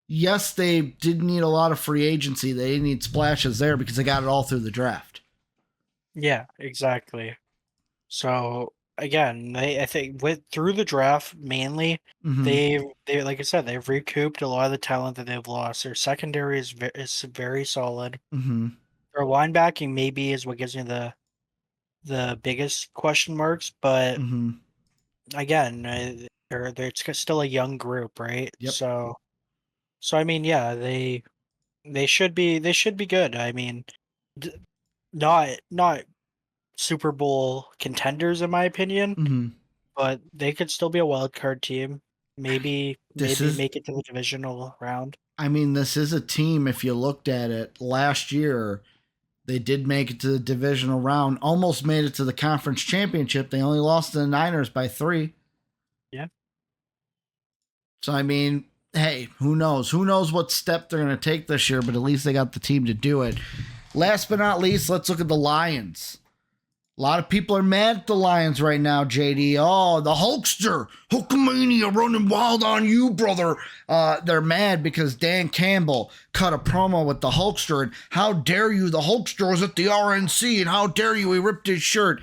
Yes, they didn't need a lot of free agency. They didn't need splashes there because they got it all through the draft. Yeah, exactly. So again, I think through the draft mainly, Mm-hmm. they like I said, they've recouped a lot of the talent that they've lost. Their secondary is very solid. Mm-hmm. Their linebacking maybe is what gives me the biggest question marks, but Mm-hmm. again, it's still a young group, right? Yep. So I mean, yeah, they should be good. I mean, d- not Super Bowl contenders in my opinion, Mm-hmm. but they could still be a wild card team. This Maybe is, make it to the divisional round. I mean, this is a team, if you looked at it last year, they did make it to the divisional round, almost made it to the conference championship. They only lost to the Niners by 3. Yeah. So, I mean, hey, who knows? Who knows what step they're going to take this year, but at least they got the team to do it. Last but not least, let's look at the Lions. A lot of people are mad at the Lions right now, JD. Oh, the Hulkster, Hulkamania running wild on you, brother. They're mad because Dan Campbell cut a promo with the Hulkster, and how dare you, the Hulkster was at the RNC, and how dare you, he ripped his shirt.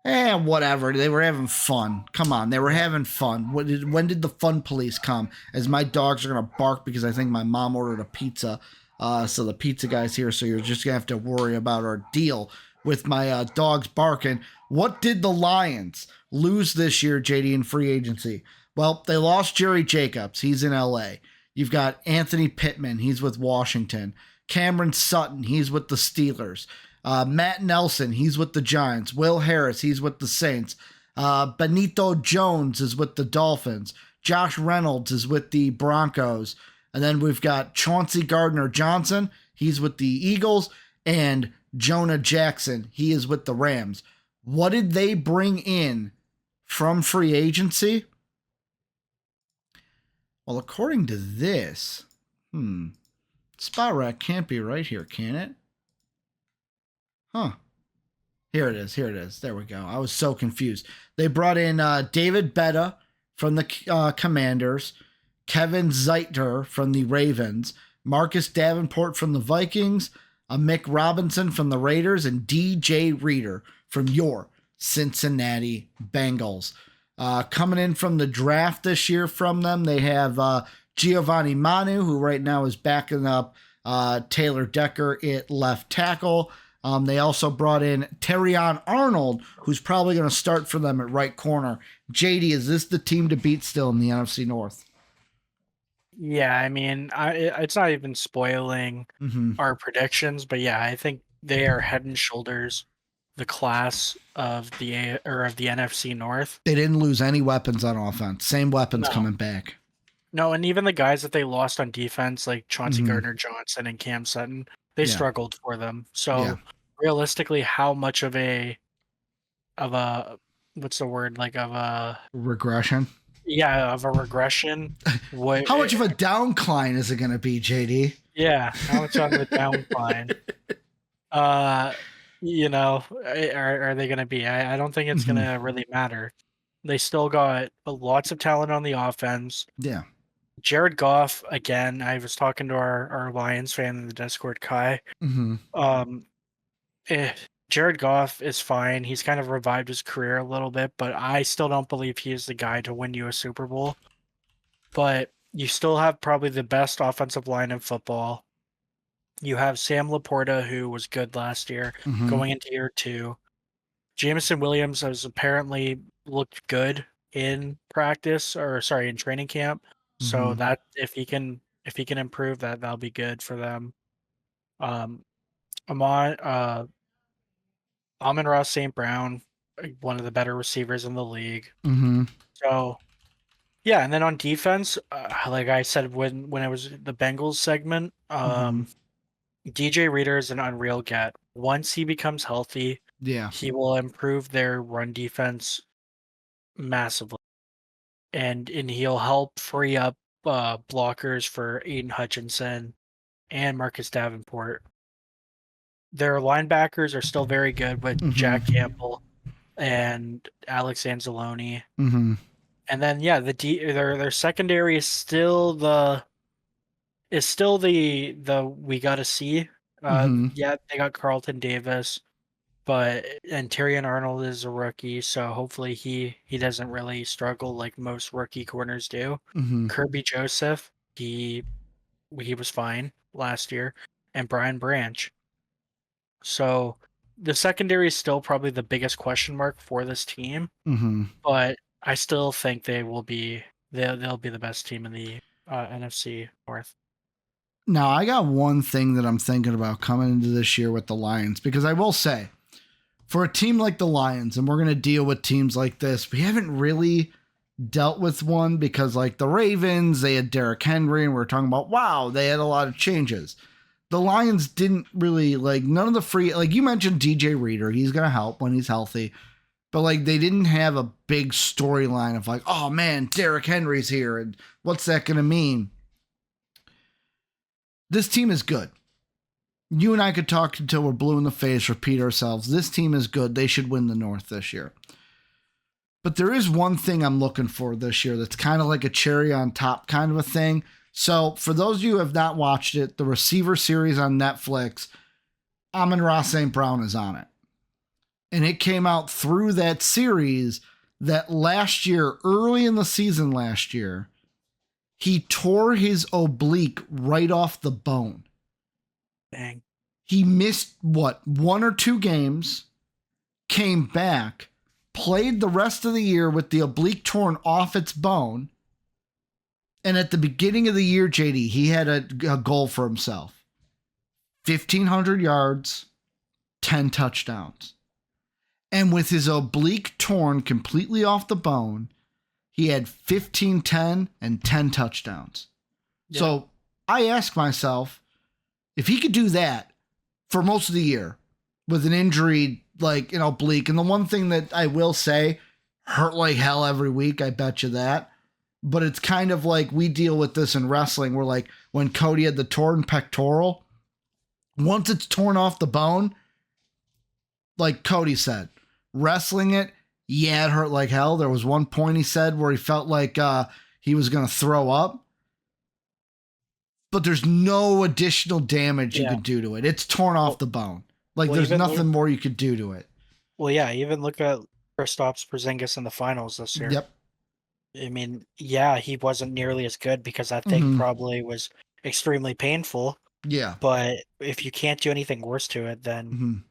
Whatever. They were having fun. Come on, they were having fun. When did the fun police come? As my dogs are going to bark because I think my mom ordered a pizza. So the pizza guy's here, so you're just going to have to worry about our deal with my dogs barking. What did the Lions lose this year, JD, in free agency? Well, they lost Jerry Jacobs. He's in LA. You've got Anthony Pittman. He's with Washington. Cameron Sutton. He's with the Steelers. Matt Nelson. He's with the Giants. Will Harris. He's with the Saints. Benito Jones is with the Dolphins. Josh Reynolds is with the Broncos. And then we've got Chauncey Gardner-Johnson. He's with the Eagles. And Jonah Jackson, he is with the Rams. What did they bring in from free agency? Well, according to this, Spot Rack can't be right here, can it? Huh. Here it is. There we go. I was so confused. They brought in David Betta from the Commanders, Kevin Zeitler from the Ravens, Marcus Davenport from the Vikings, Mick Robinson from the Raiders, and DJ Reader from your Cincinnati Bengals. Coming in from the draft this year from them, they have Giovanni Manu, who right now is backing up Taylor Decker at left tackle. They also brought in Terrion Arnold, who's probably going to start for them at right corner. JD, is this the team to beat still in the NFC North? Yeah, I mean, it's not even spoiling our predictions, but yeah, I think they are head and shoulders the class of the NFC North. They didn't lose any weapons on offense. Same weapons coming back. No, and even the guys that they lost on defense, like Chauncey Gardner-Johnson and Cam Sutton, they struggled for them. So realistically, how much of a what's the word, like, of a regression? of a regression. How much of a downcline is it going to be, JD? Yeah, how much of a downcline? Are they going to be? I don't think it's going to really matter. They still got lots of talent on the offense. Yeah. Jared Goff, again, I was talking to our Lions fan in the Discord, Kai. Jared Goff is fine. He's kind of revived his career a little bit, but I still don't believe he is the guy to win you a Super Bowl. But you still have probably the best offensive line in football. You have Sam Laporta, who was good last year, going into year 2. Jameson Williams has apparently looked good in in training camp. So that if he can improve that, that'll be good for them. Amon-Ra St. Brown, one of the better receivers in the league. So yeah, and then on defense, like I said when it was the Bengals segment, DJ Reader is an unreal get. Once he becomes healthy, he will improve their run defense massively, and he'll help free up blockers for Aiden Hutchinson and Marcus Davenport. Their linebackers are still very good with Jack Campbell and Alex Anzalone. And then their secondary is still the we gotta see. Yeah, they got Carlton Davis, and Terrion Arnold is a rookie, so hopefully he doesn't really struggle like most rookie corners do. Kirby Joseph, he was fine last year, and Brian Branch. So the secondary is still probably the biggest question mark for this team, but I still think they'll be the best team in the NFC North. Now, I got one thing that I'm thinking about coming into this year with the Lions, because I will say, for a team like the Lions, and we're going to deal with teams like this, we haven't really dealt with one because like the Ravens, they had Derrick Henry, and we were talking about, wow, they had a lot of changes. The Lions didn't really, like, none of the free, like you mentioned DJ Reader, he's going to help when he's healthy. But, like, they didn't have a big storyline of, like, oh, man, Derrick Henry's here, and what's that going to mean? This team is good. You and I could talk until we're blue in the face, repeat ourselves. This team is good. They should win the North this year. But there is one thing I'm looking for this year that's kind of like a cherry on top kind of a thing. So, for those of you who have not watched it, the Receiver series on Netflix, Amon-Ra St. Brown is on it. And it came out through that series that last year, early in the season last year, he tore his oblique right off the bone. Dang. He missed, 1 or 2 games, came back, played the rest of the year with the oblique torn off its bone. And at the beginning of the year, JD, he had a goal for himself. 1,500 yards, 10 touchdowns. And with his oblique torn completely off the bone, he had 15-10 and 10 touchdowns. Yeah. So I ask myself, if he could do that for most of the year with an injury like an oblique, and the one thing that I will say, hurt like hell every week, I bet you that. But it's kind of like we deal with this in wrestling. We're like when Cody had the torn pectoral, once it's torn off the bone, like Cody said, wrestling it, yeah, it hurt like hell. There was one point he said where he felt like he was going to throw up. But there's no additional damage you could do to it. It's torn off the bone. Like there's nothing more you could do to it. Well, yeah, even look at Kristaps Porzingis in the finals this year. Yep. I mean, yeah, he wasn't nearly as good because that thing probably was extremely painful. Yeah. But if you can't do anything worse to it, then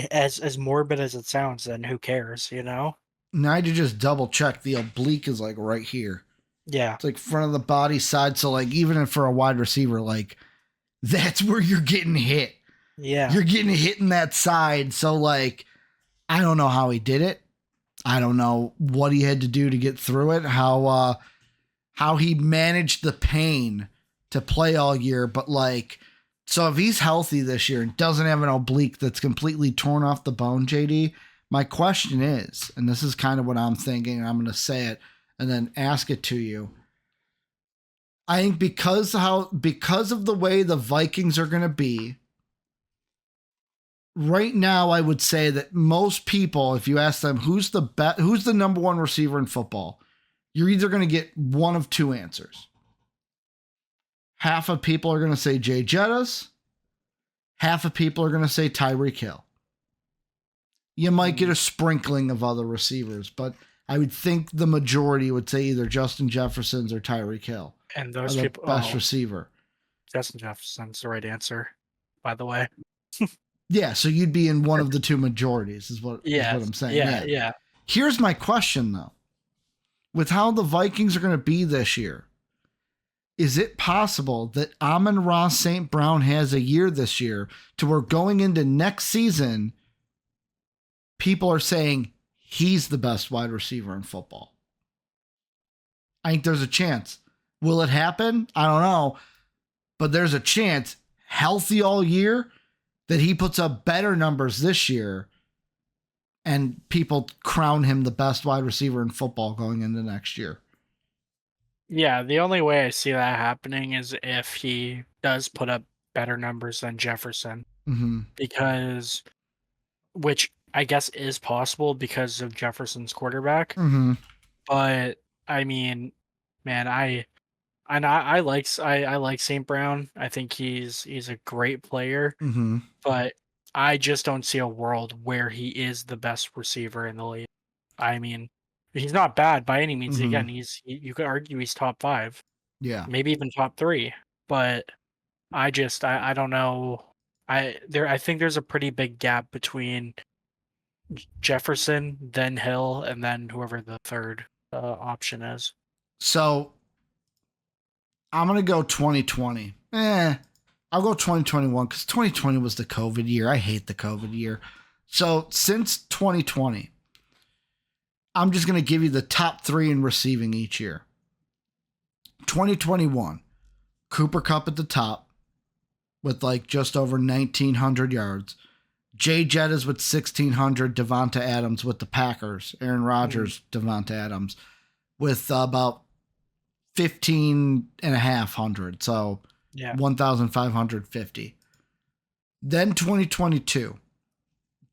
as morbid as it sounds, then who cares, you know? Now I had to just double check. The oblique is like right here. Yeah. It's like front of the body side. So like even for a wide receiver, like that's where you're getting hit. Yeah. You're getting hit in that side. So like, I don't know how he did it. I don't know what he had to do to get through it, how he managed the pain to play all year. But like, so if he's healthy this year and doesn't have an oblique that's completely torn off the bone, JD, my question is, and this is kind of what I'm thinking, and I'm going to say it, and then ask it to you. I think because of the way the Vikings are going to be right now, I would say that most people, if you ask them who's the number one receiver in football, you're either going to get one of two answers. Half of people are going to say Jay Jettas. Half of people are going to say Tyreek Hill. You might get a sprinkling of other receivers, but I would think the majority would say either Justin Jefferson's or Tyreek Hill. And those the people, best receiver. Justin Jefferson's the right answer, by the way. Yeah, so you'd be in one of the two majorities, is what I'm saying. Yeah. Here's my question, though. With how the Vikings are going to be this year, is it possible that Amon-Ra St. Brown has a year this year to where going into next season, people are saying he's the best wide receiver in football? I think there's a chance. Will it happen? I don't know. But there's a chance, healthy all year, that he puts up better numbers this year and people crown him the best wide receiver in football going into next year. Yeah, the only way I see that happening is if he does put up better numbers than Jefferson. Mm-hmm. Because, which I guess is possible because of Jefferson's quarterback. Mm-hmm. But, I mean, man, I like St. Brown. I think he's a great player. Mm-hmm. But I just don't see a world where he is the best receiver in the league. I mean, he's not bad by any means. Mm-hmm. Again, you could argue he's top 5. Yeah. Maybe even top 3. But I don't know. I think there's a pretty big gap between Jefferson, then Hill, and then whoever the third option is. So I'm going to go 2020. I'll go 2021 because 2020 was the COVID year. I hate the COVID year. So since 2020, I'm just going to give you the top 3 in receiving each year. 2021, Cooper Kupp at the top with like just over 1,900 yards. Jay Jettas with 1,600. Devonta Adams with the Packers. Aaron Rodgers, Devonta Adams with about 1,500. So 1,550. Then 2022,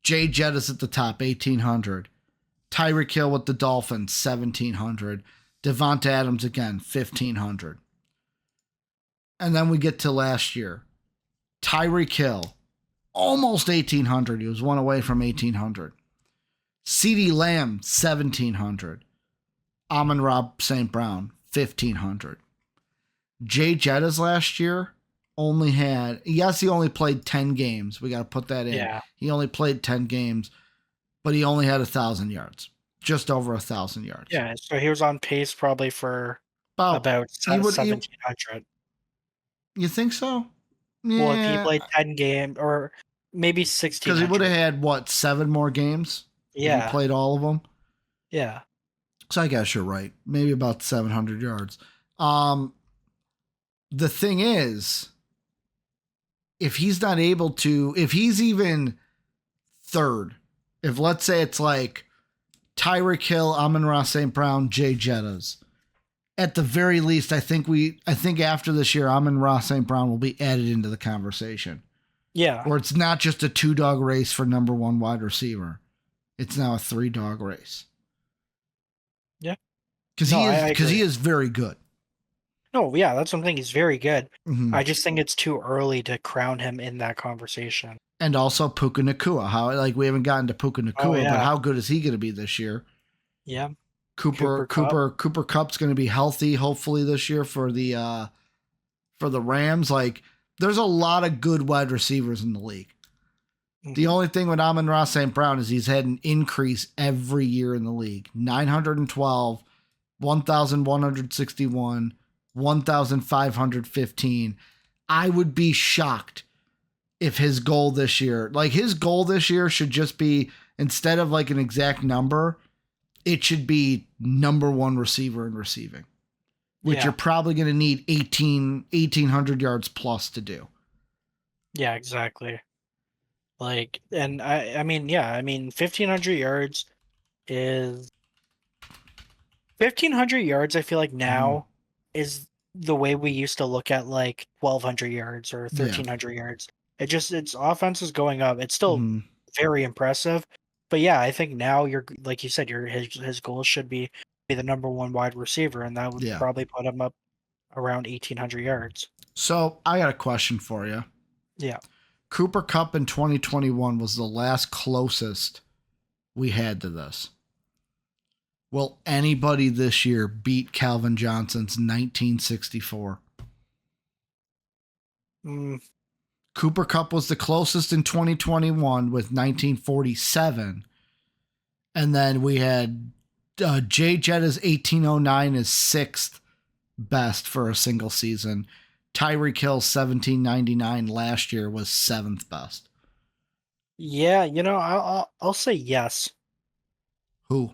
Jay Jettas at the top, 1,800. Tyreek Hill with the Dolphins, 1,700. Devonta Adams again, 1,500. And then we get to last year. Tyreek Hill, almost 1,800. He was one away from 1,800. CeeDee Lamb, 1,700. Amon-Ra St. Brown, 1,500. Jay Jettas last year only had, he only played 10 games. We got to put that in. Yeah. He only played 10 games, but he only had 1,000 yards. Just over 1,000 yards. Yeah, so he was on pace probably for about 1,700. You think so? Yeah. Well, if he played 10 games, or maybe 16. Because he would have had, 7 more games? Yeah. If he played all of them? Yeah. So I guess you're right. Maybe about 700 yards. The thing is, if he's not able to, if he's even third, if let's say it's like Tyreek Hill, Amon-Ra St. Brown, Jay Jettas, at the very least, I think after this year, Amon-Ra St. Brown will be added into the conversation. Yeah. Or it's not just a 2-dog race for number 1 wide receiver. It's now a 3-dog race. Yeah. Because he is very good. No, yeah, that's something. He's very good. Mm-hmm. I just think it's too early to crown him in that conversation. And also Puka Nacua. We haven't gotten to Puka Nacua, but how good is he going to be this year? Yeah. Cooper Kupp's going to be healthy, hopefully this year for the Rams. There's a lot of good wide receivers in the league. Mm-hmm. The only thing with Amon-Ra St. Brown is he's had an increase every year in the league. 912, 1,161, 1,515. I would be shocked if his goal this year, should just be, instead of an exact number, it should be number 1 receiver in receiving, which you're probably going to need 1,800 yards plus to do. Yeah, exactly. And I mean, 1,500 yards is 1,500 yards, I feel like now is the way we used to look at like 1,200 yards or 1,300 yards. Its offense is going up. It's still very impressive, but yeah, I think now you're like you said, his goal should be the number one wide receiver, and that would probably put him up around 1,800 yards. So I got a question for you. Yeah. Cooper Kupp in 2021 was the last closest we had to this. Will anybody this year beat Calvin Johnson's 1964? Cooper Kupp was the closest in 2021 with 1947. And then we had Jay Jetta's 1809 is sixth best for a single season. Tyreek Hill's 1799 last year was seventh best. Yeah, I'll say yes. Who?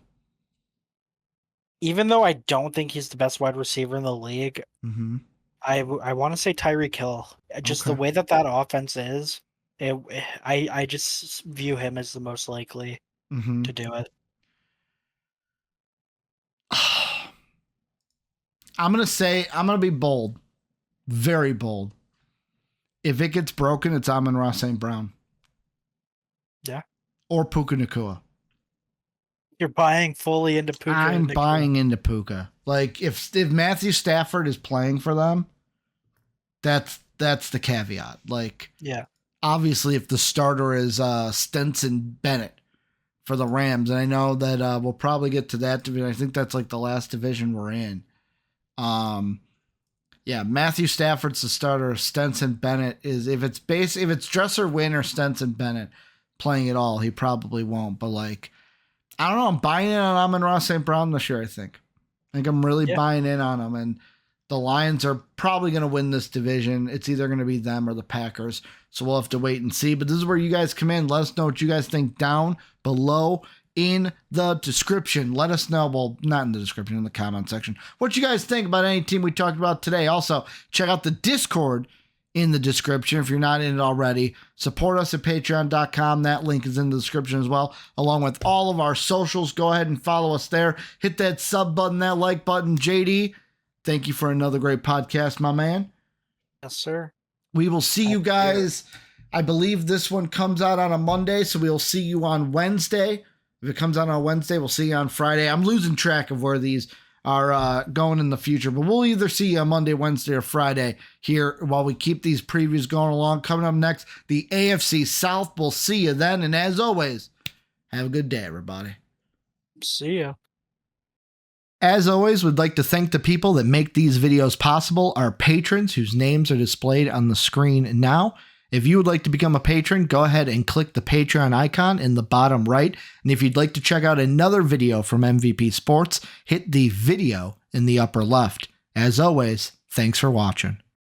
Even though I don't think he's the best wide receiver in the league, I want to say Tyreek Hill. Just the way that offense is, I just view him as the most likely to do it. I'm going to be bold. Very bold. If it gets broken, it's Amon-Ra St. Brown. Yeah. Or Puka Nacua. You're buying fully into Puka. I'm buying into Puka. Like if Matthew Stafford is playing for them, that's the caveat. Like, yeah. Obviously, if the starter is Stetson Bennett for the Rams, and I know that we'll probably get to that division. I think that's like the last division we're in. Yeah, Matthew Stafford's the starter. Stetson Bennett is if it's Dresser Wynn or Stetson Bennett playing at all, he probably won't. But like, I don't know. I'm buying in on Amon-Ra St. Brown this year. I think I'm really buying in on him, and the Lions are probably going to win this division. It's either going to be them or the Packers. So we'll have to wait and see. But this is where you guys come in. Let us know what you guys think down below in the description. Let us know. Well, not in the description, in the comment section. What you guys think about any team we talked about today. Also, check out the Discord in the description if you're not in it already. Support us at patreon.com. That link is in the description as well, along with all of our socials. Go ahead and follow us there. Hit that sub button, that like button. JD, thank you for another great podcast, my man. Yes, sir. We will see you guys. I believe this one comes out on a Monday, so we'll see you on Wednesday. If it comes out on Wednesday, we'll see you on Friday. I'm losing track of where these are going in the future, but we'll either see you on Monday, Wednesday, or Friday here while we keep these previews going along. Coming up next, the AFC South. We'll see you then, and as always, have a good day, everybody. See ya. As always, we'd like to thank the people that make these videos possible, our patrons whose names are displayed on the screen now. If you would like to become a patron, go ahead and click the Patreon icon in the bottom right. And if you'd like to check out another video from MVP Sports, hit the video in the upper left. As always, thanks for watching.